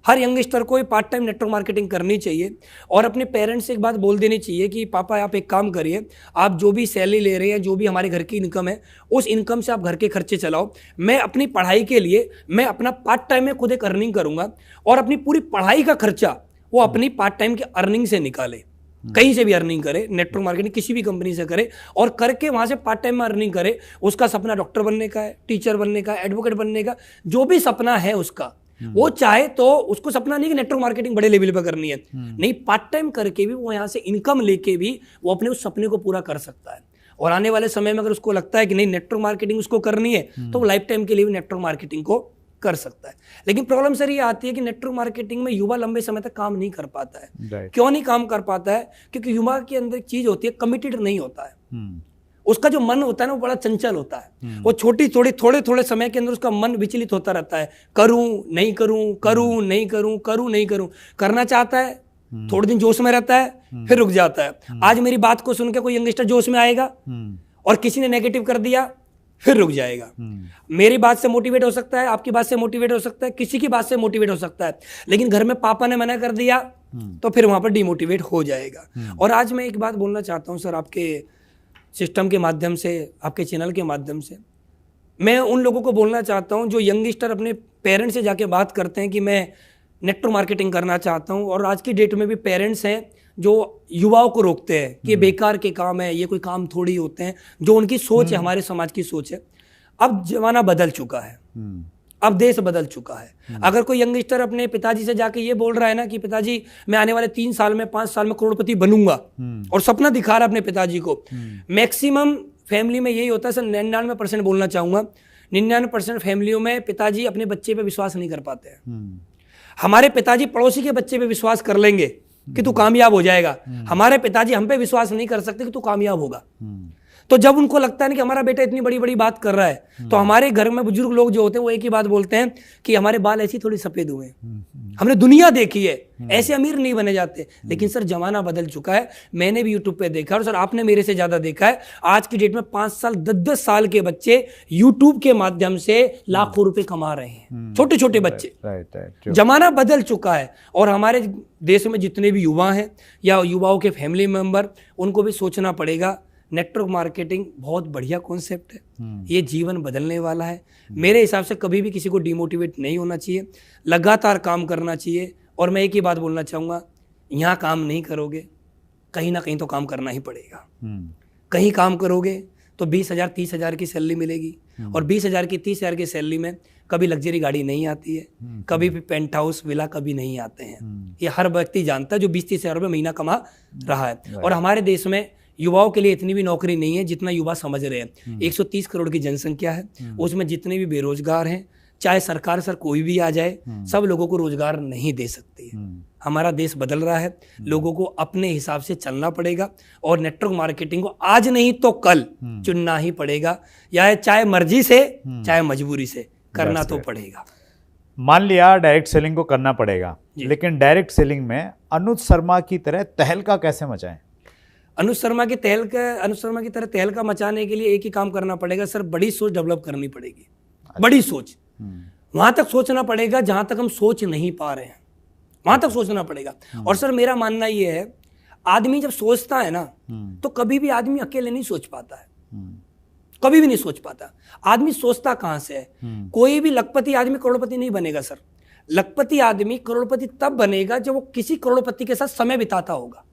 हर यंगस्टर को पार्ट टाइम नेटवर्क मार्केटिंग करनी चाहिए और अपने पेरेंट्स से एक बात बोल देनी चाहिए कि पापा आप एक काम करिए, आप जो भी सैलरी ले रहे हैं, जो भी हमारे घर की इनकम है, उस इनकम से आप घर के खर्चे चलाओ। मैं अपनी पढ़ाई के लिए मैं अपना पार्ट टाइम में खुद एक अर्निंग करूंगा और अपनी पूरी पढ़ाई का खर्चा वो अपनी पार्ट टाइम की अर्निंग से निकाले। कहीं से भी अर्निंग करे, नेटवर्क मार्केटिंग किसी भी कंपनी से करे और करके वहां से पार्ट टाइम में अर्निंग करे। उसका सपना डॉक्टर बनने का है, टीचर बनने का, एडवोकेट बनने का, जो भी सपना है उसका, वो चाहे तो उसको सपना नहीं कि नेटवर्क मार्केटिंग बड़े लेवल पे करनी है, नहीं, पार्ट टाइम करके भी वो यहाँ से इनकम लेके भी वो अपने उस सपने को पूरा कर सकता है। और आने वाले समय में अगर उसको लगता है कि नहीं नेटवर्क मार्केटिंग उसको करनी है, तो वो लाइफ टाइम के लिए भी नेटवर्क मार्केटिंग को कर सकता है। लेकिन प्रॉब्लम सर ये आती है कि नेटवर्क मार्केटिंग में युवा लंबे समय तक काम नहीं कर पाता है। क्यों नहीं काम कर पाता है? क्योंकि युवा के अंदर एक चीज होती है, कमिटेड नहीं होता है। उसका जो मन होता है ना वो बड़ा चंचल होता है। वो थोड़े समय के अंदर उसका मन विचलित होता रहता है, करूं नहीं करूं, करूं नहीं करूं, करूं नहीं करूं। करना चाहता है, थोड़े दिन जोश में रहता है, फिर रुक जाता है। आज मेरी बात को सुन के कोई यंगस्टर जोश में आएगा और किसी ने नेगेटिव कर दिया, फिर रुक जाएगा। मेरी बात से मोटिवेट हो सकता है, आपकी बात से मोटिवेट हो सकता है, किसी की बात से मोटिवेट हो सकता है, लेकिन घर में पापा ने मना कर दिया तो फिर वहां पर डिमोटिवेट हो जाएगा। और आज मैं एक बात बोलना चाहता हूं सर, आपके सिस्टम के माध्यम से, आपके चैनल के माध्यम से, मैं उन लोगों को बोलना चाहता हूं जो यंगस्टर अपने पेरेंट्स से जाके बात करते हैं कि मैं नेटवर्क मार्केटिंग करना चाहता हूं, और आज की डेट में भी पेरेंट्स हैं जो युवाओं को रोकते हैं कि बेकार के काम है, ये कोई काम थोड़ी होते हैं, जो उनकी सोच है, हमारे समाज की सोच है। अब जमाना बदल चुका है, अब देश बदल चुका है। अगर कोई यंगस्टर अपने पिताजी से जाके ये बोल रहा है ना कि पिताजी मैं आने वाले 3 साल में, 5 साल में करोड़पति बनूंगा, और सपना दिखा रहा है अपने पिताजी को, मैक्सिमम फैमिली में यही होता है सर। 99% बोलना चाहूंगा, 99% फैमिलियों में पिताजी अपने बच्चे पे विश्वास नहीं कर पाते हैं। हमारे पिताजी पड़ोसी के बच्चे पे विश्वास कर लेंगे कि तू कामयाब हो जाएगा, हमारे पिताजी हम पे विश्वास नहीं कर सकते कि तू कामयाब होगा। तो जब उनको लगता है कि हमारा बेटा इतनी बड़ी बड़ी बात कर रहा है, तो हमारे घर में बुजुर्ग लोग जो होते हैं वो एक ही बात बोलते हैं कि हमारे बाल ऐसी थोड़ी सफेद हुए हैं, हमने दुनिया देखी है, ऐसे अमीर नहीं बने जाते। लेकिन सर जमाना बदल चुका है, मैंने भी यूट्यूब पे देखा और सर आपने मेरे से ज्यादा देखा है। आज की डेट में 5 साल 10-10 साल के बच्चे यूट्यूब के माध्यम से लाखों रुपए कमा रहे हैं, छोटे छोटे बच्चे। जमाना बदल चुका है और हमारे देश में जितने भी युवा हैं या युवाओं के फैमिली मेंबर, उनको भी सोचना पड़ेगा। नेटवर्क मार्केटिंग बहुत बढ़िया कॉन्सेप्ट है, ये जीवन बदलने वाला है। मेरे हिसाब से कभी भी किसी को डिमोटिवेट नहीं होना चाहिए, लगातार काम करना चाहिए। और मैं एक ही बात बोलना चाहूँगा, यहाँ काम नहीं करोगे, कहीं ना कहीं तो काम करना ही पड़ेगा। कहीं काम करोगे तो 20,000 30,000 की सैलरी मिलेगी, और 20,000 की 30,000 की सैलरी में कभी लग्जरी गाड़ी नहीं आती है, कभी भी पेंट हाउस विला कभी नहीं आते हैं। ये हर व्यक्ति जानता है जो 20-30 हज़ार रुपये महीना कमा रहा है। और हमारे देश में युवाओं के लिए इतनी भी नौकरी नहीं है जितना युवा समझ रहे हैं। 130 करोड़ की जनसंख्या है, उसमें जितने भी बेरोजगार हैं, चाहे सरकार सर कोई भी आ जाए, सब लोगों को रोजगार नहीं दे सकती है। हमारा देश बदल रहा है, लोगों को अपने हिसाब से चलना पड़ेगा और नेटवर्क मार्केटिंग को आज नहीं तो कल चुनना ही पड़ेगा, या चाहे मर्जी से चाहे मजबूरी से करना तो पड़ेगा। मान लिया डायरेक्ट सेलिंग को करना पड़ेगा, लेकिन डायरेक्ट सेलिंग में अनुज शर्मा की तरह तहलका कैसे मचाएं? अनुज शर्मा की तरह तहलका मचाने के लिए एक ही काम करना पड़ेगा सर, बड़ी सोच डेवलप करनी पड़ेगी। बड़ी सोच, वहां तक सोचना पड़ेगा जहां तक हम सोच नहीं पा रहे हैं, वहां तक सोचना पड़ेगा। और सर मेरा मानना यह है, आदमी जब सोचता है ना तो कभी भी आदमी अकेले नहीं सोच पाता है, कभी भी नहीं सोच पाता। आदमी सोचता कहां से है? कोई भी लखपति आदमी करोड़पति नहीं बनेगा सर। लखपति आदमी करोड़पति तब बनेगा जब वो किसी करोड़पति के साथ समय बिताता होगा।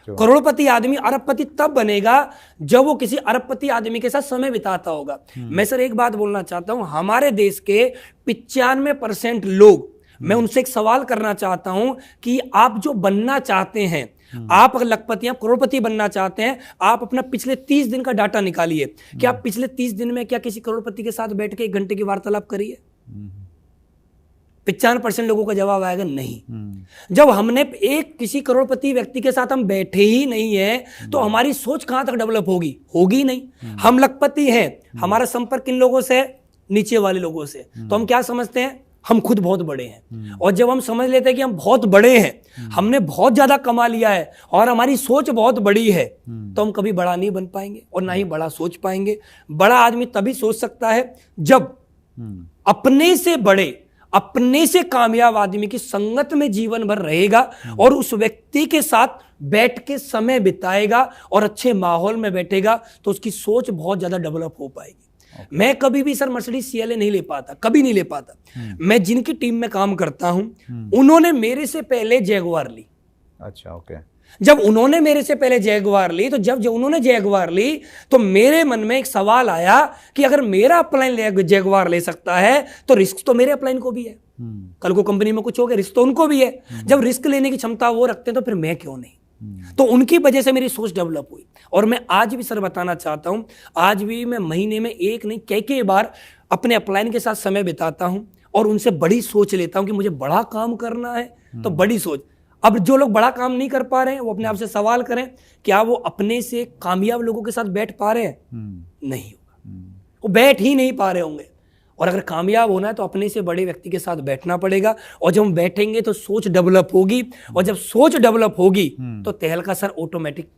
करोड़पति आदमी अरबपति तब बनेगा जब वो किसी अरबपति आदमी के साथ समय बिताता होगा। मैं सर एक बात बोलना चाहता हूं, हमारे देश के 95% लोग, मैं उनसे एक सवाल करना चाहता हूं कि आप जो बनना चाहते हैं, आप अगर लखपति, आप करोड़पति बनना चाहते हैं, आप अपना पिछले 30 दिन का डाटा निकालिए कि आप पिछले 30 दिन में क्या किसी करोड़पति के साथ बैठ के 1 घंटे की वार्तालाप करिए। 95% लोगों का जवाब आएगा नहीं। जब हमने एक किसी करोड़पति व्यक्ति के साथ हम बैठे ही नहीं है तो हमारी सोच कहां तक डेवलप होगी? होगी नहीं। हम लखपति हैं, हमारा संपर्क किन लोगों से? नीचे वाले लोगों से। तो हम क्या समझते हैं? हम खुद बहुत बड़े हैं। और जब हम समझ लेते हैं कि हम बहुत बड़े हैं, हमने बहुत ज्यादा कमा लिया है और हमारी सोच बहुत बड़ी है, तो हम कभी बड़ा नहीं बन पाएंगे और ना ही बड़ा सोच पाएंगे। बड़ा आदमी तभी सोच सकता है जब अपने से बड़े, अपने से कामयाब आदमी की संगत में जीवन भर रहेगा और उस व्यक्ति के साथ बैठ के समय बिताएगा और अच्छे माहौल में बैठेगा, तो उसकी सोच बहुत ज्यादा डेवलप हो पाएगी। मैं कभी भी सर मर्सिडीज CLA नहीं ले पाता, कभी नहीं ले पाता। मैं जिनकी टीम में काम करता हूं, उन्होंने मेरे से पहले जैगुआर ली। अच्छा, ओके। जब उन्होंने मेरे से पहले जैगुआर ली, तो जब उन्होंने जैगुआर ली तो मेरे मन में एक सवाल आया कि अगर मेरा अपलाइन जैगुआर ले सकता है तो रिस्क तो मेरे अपलाइन को भी है। कल को कंपनी में कुछ हो गया, रिस्क तो उनको भी है। जब रिस्क लेने की क्षमता वो रखते हैं तो फिर मैं क्यों नहीं? तो उनकी वजह से मेरी सोच डेवलप हुई। और मैं आज भी सर बताना चाहता हूं, आज भी मैं महीने में एक नहीं कई बार अपने अपलाइन के साथ समय बिताता हूं और उनसे बड़ी सोच लेता हूं कि मुझे बड़ा काम करना है, तो बड़ी सोच। अब जो लोग बड़ा काम नहीं कर पा रहे हैं वो अपने आप से सवाल करें, क्या वो अपने से कामयाब लोगों के साथ बैठ पा रहे हैं? नहीं होगा, वो बैठ ही नहीं पा रहे होंगे। और अगर कामयाब होना है तो अपने से बड़े व्यक्ति के साथ बैठना पड़ेगा, और जब हम बैठेंगे तो सोच डेवलप होगी, और जब सोच डेवलप होगी तो तहलका सर ऑटोमेटिक।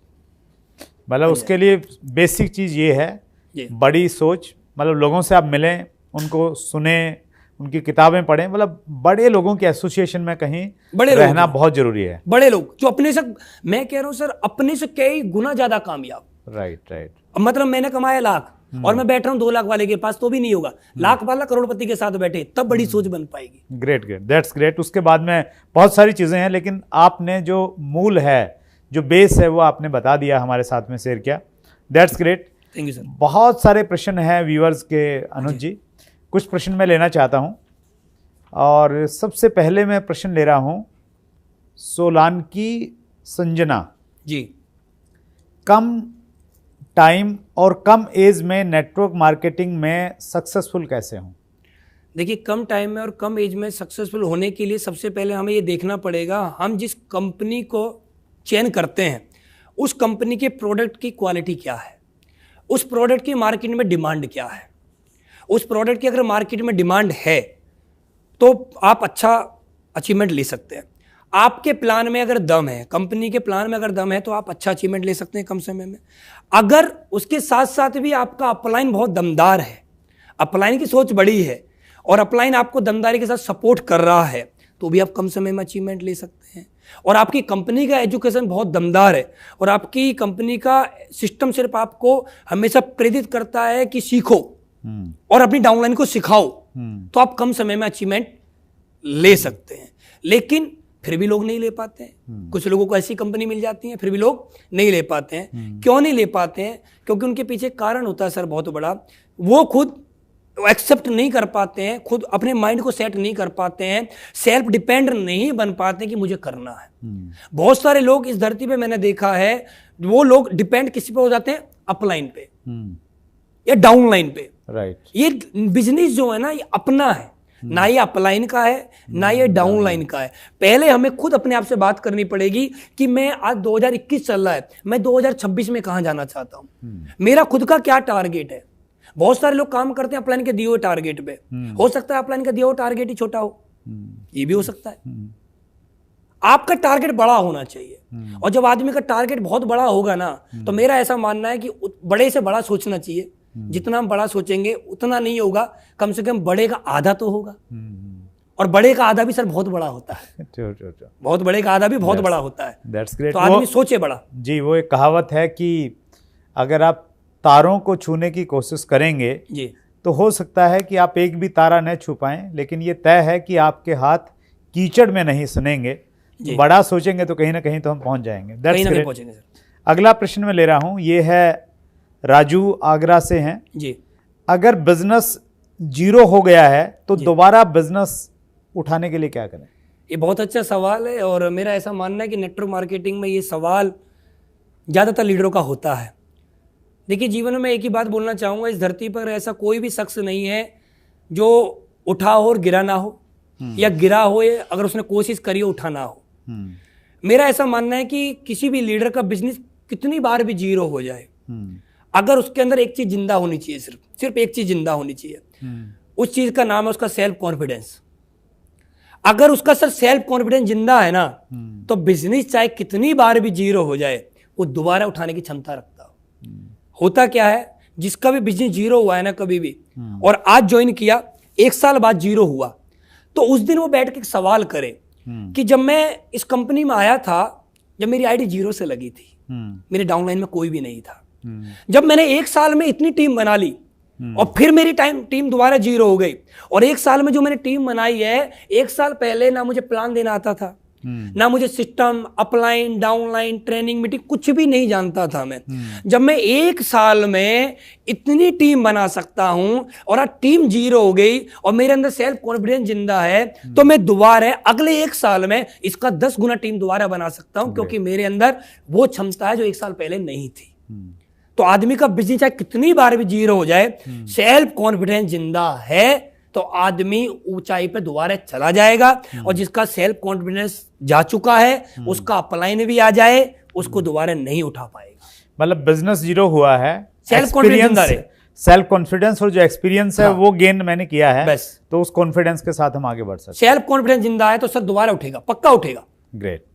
मतलब उसके लिए बेसिक चीज ये है, बड़ी सोच। मतलब लोगों से आप मिलें, उनको सुने, उनकी किताबें पढ़ें, मतलब बड़े लोगों के एसोसिएशन में कहीं रहना बहुत जरूरी है। बड़े लोग जो अपने से, मैं कह रहा हूं सर, अपने से कई गुना ज्यादा कामयाब। राइट। मतलब मैंने कमाया लाख और मैं बैठ रहा हूं 2 लाख वाले के पास, तो भी नहीं होगा। लाख वाला करोड़पति के साथ बैठे, तब बड़ी सोच बन पाएगी। Great, that's great. उसके बाद में बहुत सारी चीजें हैं, लेकिन आपने जो मूल है, जो बेस है, वो आपने बता दिया, हमारे साथ में शेयर किया। That's great, thank you sir. बहुत सारे प्रश्न हैं व्यूअर्स के अनुज जी, कुछ प्रश्न मैं लेना चाहता हूं। और सबसे पहले मैं प्रश्न ले रहा हूं सोलांकी संजना जी। कम टाइम और कम एज में नेटवर्क मार्केटिंग में सक्सेसफुल कैसे हूं? देखिए, कम टाइम में और कम एज में सक्सेसफुल होने के लिए सबसे पहले हमें ये देखना पड़ेगा, हम जिस कंपनी को चयन करते हैं उस कंपनी के प्रोडक्ट की क्वालिटी क्या है, उस प्रोडक्ट की मार्केट में डिमांड क्या है। उस प्रोडक्ट की अगर मार्केट में डिमांड है तो आप अच्छा अचीवमेंट ले सकते हैं। आपके प्लान में अगर दम है, कंपनी के प्लान में अगर दम है, तो आप अच्छा अचीवमेंट ले सकते हैं कम समय में। अगर उसके साथ साथ भी आपका अपलाइन बहुत दमदार है, अपलाइन की सोच बड़ी है और अपलाइन आपको दमदारी के साथ सपोर्ट कर रहा है, तो भी आप कम समय में अचीवमेंट ले सकते हैं। और आपकी कंपनी का एजुकेशन बहुत दमदार है और आपकी कंपनी का सिस्टम सिर्फ आपको हमेशा प्रेरित करता है कि सीखो और अपनी डाउनलाइन को सिखाओ, तो आप कम समय में अचीवमेंट ले सकते हैं। लेकिन फिर भी लोग नहीं ले पाते हैं। कुछ लोगों को ऐसी कंपनी मिल जाती है, फिर भी लोग नहीं ले पाते हैं। क्यों नहीं ले पाते हैं? क्योंकि उनके पीछे कारण होता है सर बहुत बड़ा। वो खुद एक्सेप्ट नहीं कर पाते हैं, खुद अपने माइंड को सेट नहीं कर पाते हैं, सेल्फ डिपेंड नहीं बन पाते कि मुझे करना है। बहुत सारे लोग इस धरती पे मैंने देखा है, वो लोग डिपेंड किसी पे हो जाते हैं? अपलाइन पे या डाउनलाइन पे। राइट। ये बिजनेस जो है ना, ये अपना है, ना ये अपलाइन का है ना ये डाउनलाइन का है। पहले हमें खुद अपने आप से बात करनी पड़ेगी कि मैं आज 2021 चल रहा है, मैं 2026 में कहां जाना चाहता हूं, मेरा खुद का क्या टारगेट है। बहुत सारे लोग काम करते हैं अपलाइन के दिए हुए टारगेट पे। हो सकता है अपलाइन का दिया हुआ टारगेट ही छोटा हो, ये भी हो सकता है। आपका टारगेट बड़ा होना चाहिए। और जब आदमी का टारगेट बहुत बड़ा होगा ना, तो मेरा ऐसा मानना है कि बड़े से बड़ा सोचना चाहिए। जितना हम बड़ा सोचेंगे उतना नहीं होगा, कम से कम बड़े का आधा तो होगा। और बड़े का आधा भी सर बहुत बड़ा होता है। बहुत बड़े का आधा भी बहुत बड़ा होता है। That's great. तो आदमी सोचे बड़ा। जी, वो एक कहावत है कि अगर आप तारों को छूने की कोशिश करेंगे जी, तो हो सकता है कि आप एक भी तारा न छू पाएं, लेकिन ये तय है कि आपके हाथ कीचड़ में नहीं सनेंगे। बड़ा सोचेंगे तो कहीं ना कहीं तो हम पहुंच जाएंगे। कहीं ना कहीं पहुंचेंगे सर। अगला प्रश्न मैं ले रहा हूं, ये है राजू आगरा से हैं जी। अगर बिजनेस जीरो हो गया है तो दोबारा बिजनेस उठाने के लिए क्या करें? ये बहुत अच्छा सवाल है, और मेरा ऐसा मानना है कि नेटवर्क मार्केटिंग में ये सवाल ज़्यादातर लीडरों का होता है। देखिए, जीवन में एक ही बात बोलना चाहूँगा, इस धरती पर ऐसा कोई भी शख्स नहीं है जो उठा हो और गिरा ना हो, या गिरा हो अगर उसने कोशिश करी हो उठा ना हो। मेरा ऐसा मानना है कि किसी भी लीडर का बिजनेस कितनी बार भी जीरो हो जाए, अगर उसके अंदर एक चीज जिंदा होनी चाहिए, सिर्फ एक चीज जिंदा होनी चाहिए। उस चीज का नाम है उसका सेल्फ कॉन्फिडेंस। अगर उसका सर सेल्फ कॉन्फिडेंस जिंदा है ना, तो बिजनेस चाहे कितनी बार भी जीरो हो जाए वो दोबारा उठाने की क्षमता रखता हो। होता क्या है, जिसका भी बिजनेस जीरो हुआ है ना कभी भी, और आज ज्वाइन किया, 1 साल बाद जीरो हुआ, तो उस दिन वो बैठ के एक सवाल करे कि जब मैं इस कंपनी में आया था, जब मेरी आईडी जीरो से लगी थी, मेरे डाउनलाइन में कोई भी नहीं था, जब मैंने 1 साल में इतनी टीम बना ली और फिर मेरी टीम दोबारा जीरो हो गई, और 1 साल में जो मैंने टीम बनाई है, 1 साल पहले ना मुझे प्लान देना आता था, ना मुझे system, upline, downline, training, meeting कुछ भी नहीं जानता था मैं। जब मैं 1 साल में इतनी टीम बना सकता हूं और आज टीम जीरो हो गई और मेरे अंदर सेल्फ कॉन्फिडेंस जिंदा है, तो मैं दोबारा अगले 1 साल में इसका 10 गुना टीम दोबारा बना सकता हूं, क्योंकि मेरे अंदर वो क्षमता है जो 1 साल पहले नहीं थी। तो आदमी का बिजनेस चाहे कितनी बार भी जीरो हो जाए, सेल्फ कॉन्फिडेंस जिंदा है तो आदमी ऊंचाई पे दोबारा चला जाएगा, और जिसका सेल्फ कॉन्फिडेंस जा चुका है उसका अपलाइन भी आ जाए, उसको दोबारा नहीं उठा पाएगा। मतलब बिजनेस जीरो हुआ है, सेल्फ कॉन्फिडेंस और जो एक्सपीरियंस है वो गेन मैंने किया है, बस तो उस कॉन्फिडेंस के साथ हम आगे बढ़ सकते हैं। सेल्फ कॉन्फिडेंस जिंदा है तो सर दोबारा उठेगा, पक्का उठेगा। ग्रेट।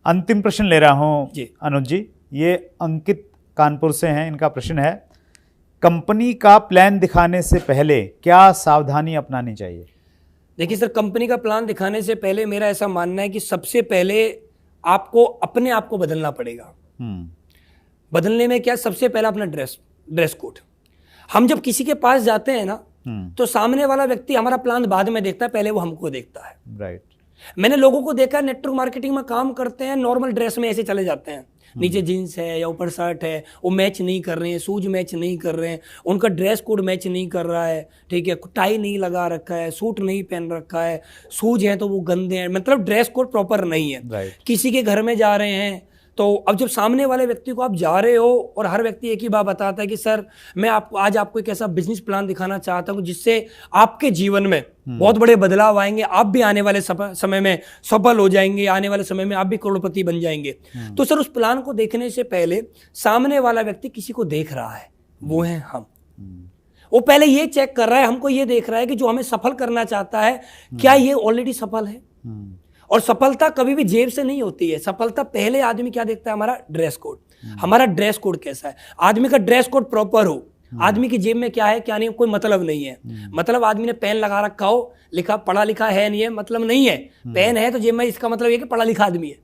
अंतिम प्रश्न ले रहा हूं अनुज जी, ये अंकित कानपुर से हैं, इनका प्रश्न है कंपनी का प्लान दिखाने से पहले क्या सावधानी अपनानी चाहिए? देखिए सर, कंपनी का प्लान दिखाने से पहले मेरा ऐसा मानना है कि सबसे पहले आपको अपने आप को बदलना पड़ेगा। बदलने में क्या, सबसे पहला अपना ड्रेस कोड। हम जब किसी के पास जाते हैं ना, तो सामने वाला व्यक्ति हमारा प्लान बाद में देखता है, पहले वो हमको देखता है। राइट। मैंने लोगों को देखा है नेटवर्क मार्केटिंग में काम करते हैं, नॉर्मल ड्रेस में ऐसे चले जाते हैं, नीचे जीन्स है या ऊपर शर्ट है, वो मैच नहीं कर रहे हैं, शूज मैच नहीं कर रहे हैं, उनका ड्रेस कोड मैच नहीं कर रहा है, ठीक है, टाई नहीं लगा रखा है, सूट नहीं पहन रखा है, शूज हैं तो वो गंदे हैं, मतलब ड्रेस कोड प्रॉपर नहीं है। किसी के घर में जा रहे हैं, तो अब जब सामने वाले व्यक्ति को आप जा रहे हो और हर व्यक्ति एक ही बात बताता है कि सर मैं आपको आज आपको एक ऐसा बिजनेस प्लान दिखाना चाहता हूं जिससे आपके जीवन में बहुत बड़े बदलाव आएंगे, आप भी आने वाले समय में सफल हो जाएंगे, आने वाले समय में आप भी करोड़पति बन जाएंगे। तो सर उस प्लान को देखने से पहले सामने वाला व्यक्ति किसी को देख रहा है, वो है हम। वो पहले ये चेक कर रहा है, हमको ये देख रहा है कि जो हमें सफल करना चाहता है क्या ये ऑलरेडी सफल है। और सफलता कभी भी जेब से नहीं होती है, सफलता पहले आदमी क्या देखता है, हमारा ड्रेस कोड। हमारा ड्रेस कोड कैसा है, आदमी का ड्रेस कोड प्रॉपर हो, आदमी की जेब में क्या है क्या नहीं कोई मतलब नहीं है। मतलब आदमी ने पेन लगा रखा हो, लिखा पढ़ा लिखा है नहीं है, मतलब नहीं है। पेन है तो जेब में, इसका मतलब ये कि पढ़ा लिखा आदमी है।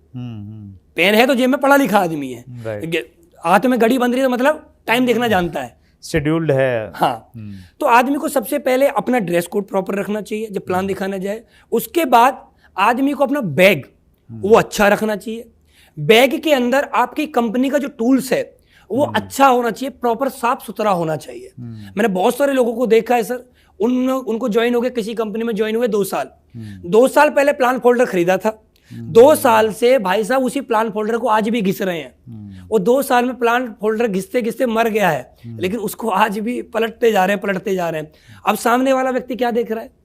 पेन है तो जेब में पढ़ा लिखा आदमी है। हाथ में घड़ी बंध रही है तो मतलब टाइम देखना जानता है, शेड्यूल्ड है। हाँ। तो आदमी को सबसे पहले अपना ड्रेस कोड प्रॉपर रखना चाहिए जब प्लान दिखाना जाए। उसके बाद आदमी को अपना बैग वो अच्छा रखना चाहिए। बैग के अंदर आपकी कंपनी का जो टूल्स है वो अच्छा होना चाहिए, प्रॉपर साफ सुथरा होना चाहिए। मैंने बहुत सारे लोगों को देखा है सर, उनको ज्वाइन हो गए, किसी कंपनी में ज्वाइन हुए 2 साल, 2 साल पहले प्लान फोल्डर खरीदा था, 2 साल से भाई साहब उसी प्लान फोल्डर को आज भी घिस रहे हैं। वो 2 साल में प्लान फोल्डर घिसते घिसते मर गया है, लेकिन उसको आज भी पलटते जा रहे हैं। अब सामने वाला व्यक्ति क्या देख रहा है,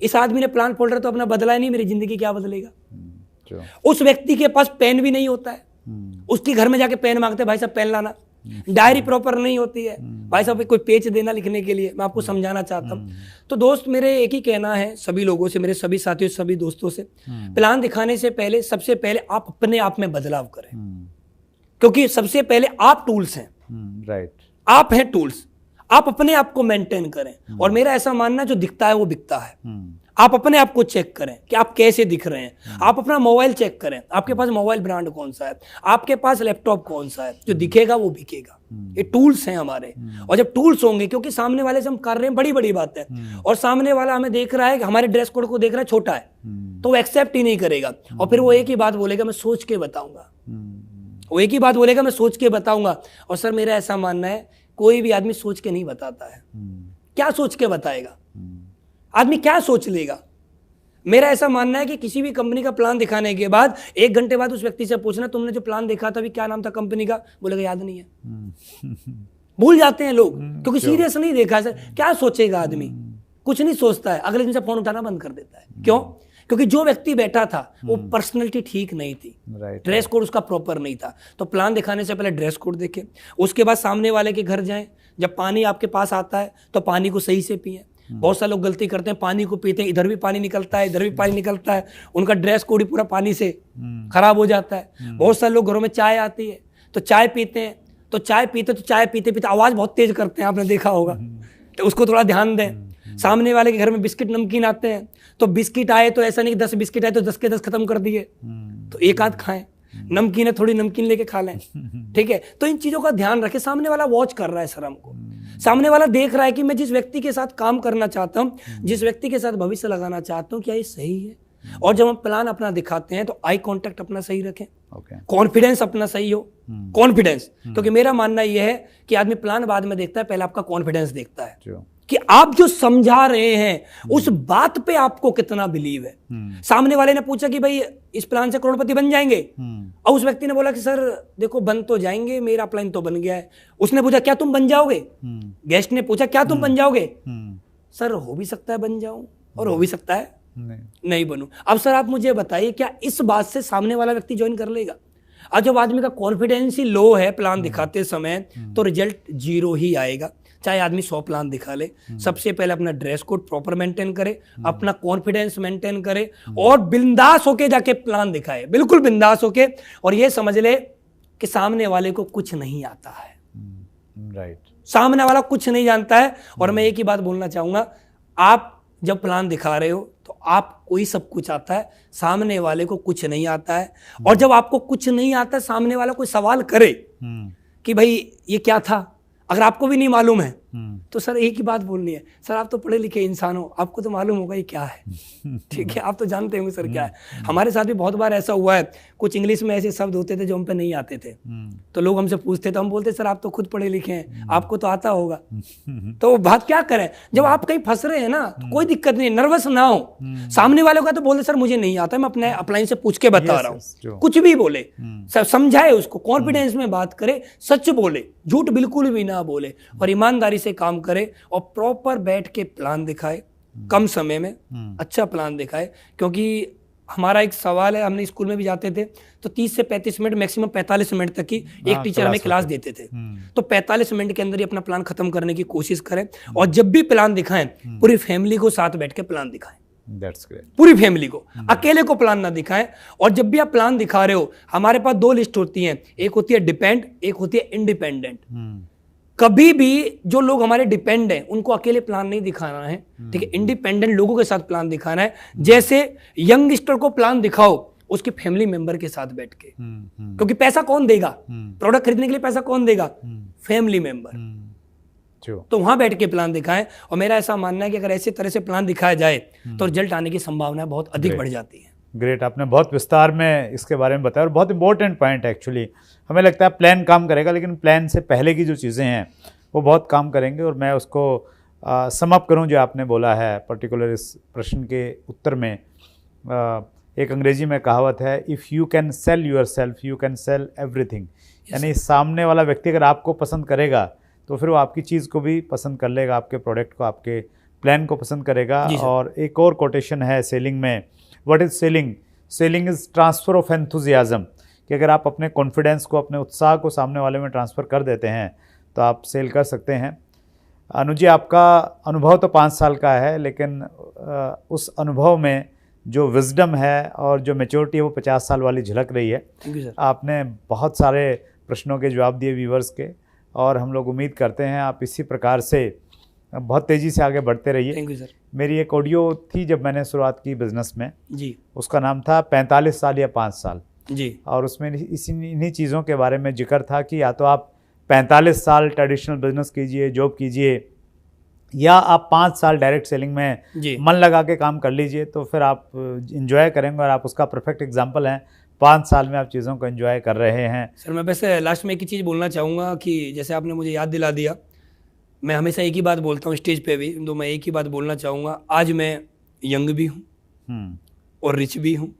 इस आदमी ने प्लान फोल्डर तो अपना बदला नहीं, मेरी जिंदगी क्या बदलेगा। उस व्यक्ति के पास पेन भी नहीं होता है, उसके घर में जाके पेन मांगते, भाई साहब पेन लाना, डायरी प्रॉपर नहीं होती है भाई साहब, कोई पेज देना लिखने के लिए, मैं आपको समझाना चाहता हूँ। तो दोस्त मेरे एक ही कहना है सभी लोगों से, मेरे सभी साथियों सभी दोस्तों से, प्लान दिखाने से पहले सबसे पहले आप अपने आप में बदलाव करें, क्योंकि सबसे पहले आप टूल्स हैं। राइट, आप हैं टूल्स, आप अपने आप को मेंटेन करें। और मेरा ऐसा मानना है जो दिखता है वो बिकता है। आप अपने आप को चेक करें कि आप कैसे दिख रहे हैं। आप अपना मोबाइल चेक करें, आपके पास मोबाइल ब्रांड कौन सा है, आपके पास लैपटॉप कौन सा है, जो दिखेगा वो बिकेगा। ये टूल्स हैं हमारे। और जब टूल्स होंगे, क्योंकि सामने वाले से हम कर रहे हैं बड़ी बड़ी बातें, और सामने वाला हमें देख रहा है कि हमारे ड्रेस कोड को देख रहा है छोटा है, तो वो एक्सेप्ट ही नहीं करेगा। और फिर वो एक ही बात बोलेगा, मैं सोच के बताऊंगा। वो एक ही बात बोलेगा, मैं सोच के बताऊंगा। और सर मेरा ऐसा मानना है, कोई भी आदमी सोच के नहीं बताता है। क्या सोच के बताएगा आदमी, क्या सोच लेगा? मेरा ऐसा मानना है कि किसी भी कंपनी का प्लान दिखाने के बाद 1 घंटे बाद उस व्यक्ति से पूछना, तुमने जो प्लान देखा था अभी क्या नाम था कंपनी का? बोलेगा याद नहीं है। भूल जाते हैं लोग, क्योंकि सीरियस नहीं देखा है। सर क्या सोचेगा आदमी? कुछ नहीं सोचता है, अगले दिन से फोन उठाना बंद कर देता है। क्यों? क्योंकि जो व्यक्ति बैठा था वो पर्सनैलिटी ठीक नहीं थी, ड्रेस कोड उसका प्रॉपर नहीं था। तो प्लान दिखाने से पहले ड्रेस कोड देखें, उसके बाद सामने वाले के घर जाएं। जब पानी आपके पास आता है तो पानी को सही से पिएं। बहुत सारे लोग गलती करते हैं, पानी को पीते हैं, इधर भी पानी निकलता है, इधर भी पानी निकलता है, उनका ड्रेस कोड ही पूरा पानी से खराब हो जाता है। बहुत सारे लोग घरों में चाय आती है तो चाय पीते हैं, तो चाय पीते पीते आवाज बहुत तेज करते हैं, आपने देखा होगा, तो उसको थोड़ा ध्यान दें। सामने वाले के घर में बिस्किट नमकीन आते हैं, तो बिस्किट आए तो ऐसा नहीं कि 10 बिस्किट आए तो 10 के 10 खत्म कर दिए, तो एक आध खाएं। नमकीन है, थोड़ी नमकीन लेके खा लें, ठीक है। तो इन चीजों का ध्यान रखें। सामने वाला वॉच कर रहा है सर हमको, सामने वाला देख रहा है कि मैं जिस व्यक्ति के साथ काम करना चाहता हूं, जिस व्यक्ति के साथ भविष्य लगाना चाहता हूं, क्या ये सही है? और जब हम प्लान अपना दिखाते हैं तो आई कांटेक्ट अपना सही रखें, कॉन्फिडेंस अपना सही हो, कॉन्फिडेंस। क्योंकि मेरा मानना यह है कि आदमी प्लान बाद में देखता है, पहले आपका कॉन्फिडेंस देखता है कि आप जो समझा रहे हैं उस बात पे आपको कितना बिलीव है। सामने वाले ने पूछा कि भाई इस प्लान से करोड़पति बन जाएंगे, और उस व्यक्ति ने बोला कि सर देखो बन तो जाएंगे, मेरा प्लान तो बन गया है। उसने पूछा क्या तुम बन जाओगे? गेस्ट ने पूछा क्या तुम बन जाओगे? सर हो भी सकता है बन जाऊं और हो भी सकता है नहीं बनूं। अब सर आप मुझे बताइए, क्या इस बात से सामने वाला व्यक्ति ज्वाइन कर लेगा? और जब आदमी का कॉन्फिडेंस ही लो है प्लान दिखाते समय, तो रिजल्ट 0 ही आएगा। चाहे आदमी 100 प्लान दिखा ले, सबसे पहले अपना ड्रेस कोड प्रॉपर मेंटेन करे, अपना कॉन्फिडेंस मेंटेन करे, और बिंदास होके जाके प्लान दिखाए, बिल्कुल बिंदास होके। और ये समझ ले कि सामने वाले को कुछ नहीं आता है, राइट, सामने वाला कुछ नहीं जानता है। और मैं एक ही बात बोलना चाहूंगा, आप जब प्लान दिखा रहे हो तो आपको ही सब कुछ आता है, सामने वाले को कुछ नहीं आता है। और जब आपको कुछ नहीं आता, सामने वाला कोई सवाल करे कि भाई ये क्या था, अगर आपको भी नहीं मालूम है तो सर एक ही बात बोलनी है, सर आप तो पढ़े लिखे इंसान हो, आपको तो मालूम होगा ये क्या है। ठीक है, आप तो जानते होंगे सर क्या है। हमारे साथ भी बहुत बार ऐसा हुआ है, कुछ इंग्लिश में ऐसे शब्द होते थे जो हम पे नहीं आते थे, तो लोग हमसे पूछते थे, हम बोलते सर आप तो खुद पढ़े लिखे हैं, आपको तो आता होगा। तो बात क्या करें, जब आप कहीं फंस रहे हैं ना तो कोई दिक्कत नहीं, नर्वस ना हो। सामने वाले का तो बोले सर मुझे नहीं आता, मैं अपने अपलाइन से पूछ के बता रहा हूँ, कुछ भी बोले, समझाए उसको, कॉन्फिडेंस में बात करे, सच बोले, झूठ बिल्कुल भी ना बोले, और ईमानदारी से काम करे, और प्रॉपर बैठ के प्लान दिखाए, कम समय में अच्छा प्लान दिखाए। क्योंकि हमारा एक सवाल है, हमने स्कूल में भी जाते थे तो 30 से 35 मिनट, मैक्सिमम 45 मिनट तक की एक टीचर हमें क्लास देते थे, तो 45 मिनट के अंदर ही अपना प्लान खत्म करने की कोशिश करें। और जब भी प्लान दिखाएं, पूरी फैमिली को साथ बैठ के प्लान दिखाएं, पूरी फैमिली को, अकेले को प्लान ना दिखाएं। और जब भी आप प्लान दिखा रहे हो, हमारे पास 2 लिस्ट होती हैं, एक होती है डिपेंड, एक होती है इंडिपेंडेंट। कभी भी जो लोग हमारे डिपेंड हैं उनको अकेले प्लान नहीं दिखाना है, ठीक है, इंडिपेंडेंट लोगों के साथ प्लान दिखाना है। जैसे यंगस्टर को प्लान दिखाओ उसके फैमिली मेंबर के साथ बैठ के, क्योंकि पैसा कौन देगा, प्रोडक्ट खरीदने के लिए पैसा कौन देगा, फैमिली मेंबर। तो वहां बैठ के प्लान दिखाएं। और मेरा ऐसा मानना है कि अगर ऐसे तरह से प्लान दिखाया जाए तो रिजल्ट आने की संभावना बहुत अधिक बढ़ जाती है। ग्रेट, आपने बहुत विस्तार में इसके बारे में बताया, और बहुत इंपॉर्टेंट पॉइंट है एक्चुअली। हमें लगता है प्लान काम करेगा, लेकिन प्लान से पहले की जो चीज़ें हैं वो बहुत काम करेंगे। और मैं उसको सम अप करूं जो आपने बोला है पर्टिकुलर इस प्रश्न के उत्तर में। एक अंग्रेजी में कहावत है, if you can sell yourself you can sell everything. यानी सामने वाला व्यक्ति अगर आपको पसंद करेगा तो फिर वो आपकी चीज़ को भी पसंद कर लेगा, आपके प्रोडक्ट को, आपके प्लान को पसंद करेगा। और एक और कोटेशन है सेलिंग में, what is selling? Selling is transfer of enthusiasm. कि अगर आप अपने कॉन्फिडेंस को, अपने उत्साह को सामने वाले में ट्रांसफ़र कर देते हैं तो आप सेल कर सकते हैं। अनुज जी, आपका अनुभव तो 5 साल का है, लेकिन उस अनुभव में जो विजडम है और जो मैच्योरिटी है वो 50 साल वाली झलक रही है। Thank you sir. आपने बहुत सारे प्रश्नों के जवाब दिए व्यूवर्स के, और हम लोग उम्मीद करते हैं आप इसी प्रकार से बहुत तेज़ी से आगे बढ़ते रहिए। Thank you sir. मेरी एक ऑडियो थी जब मैंने शुरुआत की बिज़नेस में जी। उसका नाम था 45 साल या 5 साल जी। और उसमें इन्हीं चीज़ों के बारे में जिक्र था कि या तो आप 45 साल ट्रेडिशनल बिजनेस कीजिए, जॉब कीजिए, या आप 5 साल डायरेक्ट सेलिंग में मन लगा के काम कर लीजिए, तो फिर आप इंजॉय करेंगे। और आप उसका परफेक्ट एग्जांपल हैं, 5 साल में आप चीज़ों को एंजॉय कर रहे हैं। सर मैं वैसे लास्ट में एक ही चीज़ बोलना चाहूँगा कि जैसे आपने मुझे याद दिला दिया, मैं हमेशा एक ही बात बोलता हूँ स्टेज पे भी, तो मैं एक ही बात बोलना चाहूँगा, आज मैं यंग भी हूँ और रिच भी हूँ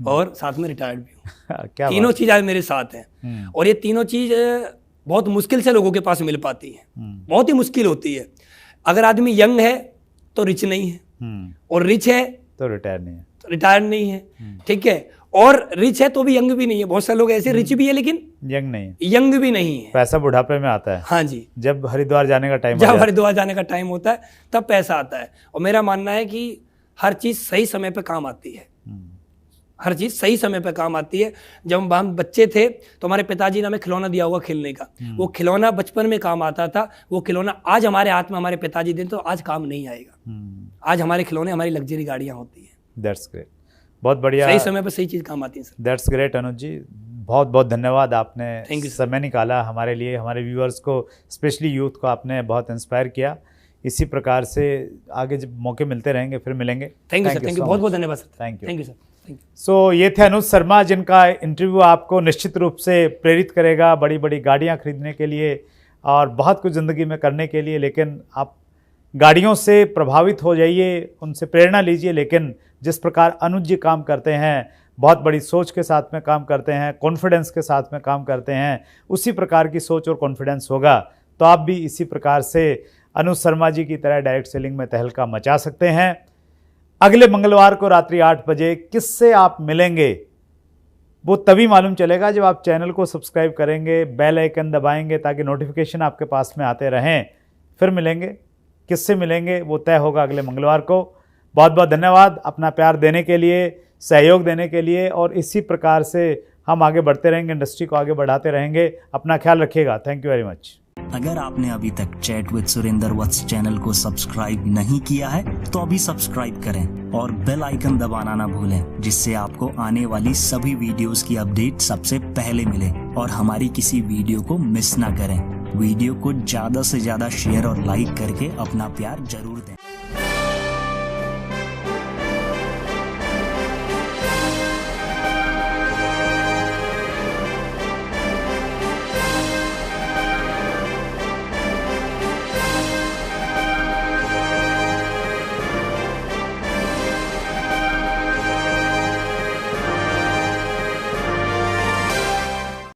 और साथ में रिटायर्ड भी हूँ। क्या तीनों चीज़ आज मेरे साथ हैं और ये तीनों चीज़ बहुत मुश्किल से लोगों के पास मिल पाती हैं, बहुत ही मुश्किल होती है। अगर आदमी यंग है तो रिच नहीं है, और रिच है तो रिटायर नहीं है, तो रिटायर नहीं है, ठीक है, और रिच है तो भी यंग भी नहीं है। बहुत सारे लोग ऐसे रिच भी है लेकिन यंग नहीं है, यंग भी नहीं है। पैसा बुढ़ापे में आता है। हाँ जी, जब हरिद्वार जाने का टाइम, जब हरिद्वार जाने का टाइम होता है तब पैसा आता है। और मेरा मानना है कि हर चीज़ सही समय पे काम आती है, हर चीज़ सही समय पे काम आती है। जब हम बच्चे थे तो हमारे पिताजी ने हमें खिलौना दिया होगा खेलने का, वो खिलौना बचपन में काम आता था, वो खिलौना आज हमारे हाथ में हमारे पिताजी दें तो आज काम नहीं आएगा। आज हमारे खिलौने हमारी लग्जरी गाड़ियाँ होती हैं। दैट्स ग्रेट, बहुत बढ़िया, सही समय पर सही चीज़ काम आती है सर। दैट्स ग्रेट अनुज जी, बहुत बहुत धन्यवाद। आपने समय निकाला हमारे लिए, हमारे व्यूअर्स को, स्पेशली यूथ को आपने बहुत इंस्पायर किया। इसी प्रकार से आगे जब मौके मिलते रहेंगे फिर मिलेंगे। Thank you sir, thank you, बहुत बहुत धन्यवाद sir. Thank you sir. So ये थे अनुज शर्मा, जिनका इंटरव्यू आपको निश्चित रूप से प्रेरित करेगा बड़ी बड़ी गाड़ियाँ खरीदने के लिए और बहुत कुछ ज़िंदगी में करने के लिए। लेकिन आप गाड़ियों से प्रभावित हो जाइए, उनसे प्रेरणा लीजिए, लेकिन जिस प्रकार अनुज जी काम करते हैं, बहुत बड़ी सोच के साथ में काम करते हैं, कॉन्फिडेंस के साथ में काम करते हैं, उसी प्रकार की सोच और कॉन्फिडेंस होगा तो आप भी इसी प्रकार से अनुज शर्मा जी की तरह डायरेक्ट सेलिंग में तहलका मचा सकते हैं। अगले मंगलवार को रात्रि 8 बजे किससे आप मिलेंगे वो तभी मालूम चलेगा जब आप चैनल को सब्सक्राइब करेंगे, बेल आइकन दबाएंगे ताकि नोटिफिकेशन आपके पास में आते रहें। फिर मिलेंगे, किससे मिलेंगे वो तय होगा अगले मंगलवार को। बहुत बहुत धन्यवाद अपना प्यार देने के लिए, सहयोग देने के लिए, और इसी प्रकार से हम आगे बढ़ते रहेंगे, इंडस्ट्री को आगे बढ़ाते रहेंगे। अपना ख्याल रखिएगा। Thank you very much. अगर आपने अभी तक chat with Surendra Vats channel को सब्सक्राइब नहीं किया है तो अभी सब्सक्राइब करें और बेल आइकन दबाना ना भूलें, जिससे आपको आने वाली सभी वीडियोस की अपडेट सबसे पहले मिले और हमारी किसी वीडियो को मिस ना करें। वीडियो को ज्यादा से ज्यादा शेयर और लाइक करके अपना प्यार जरूर दें।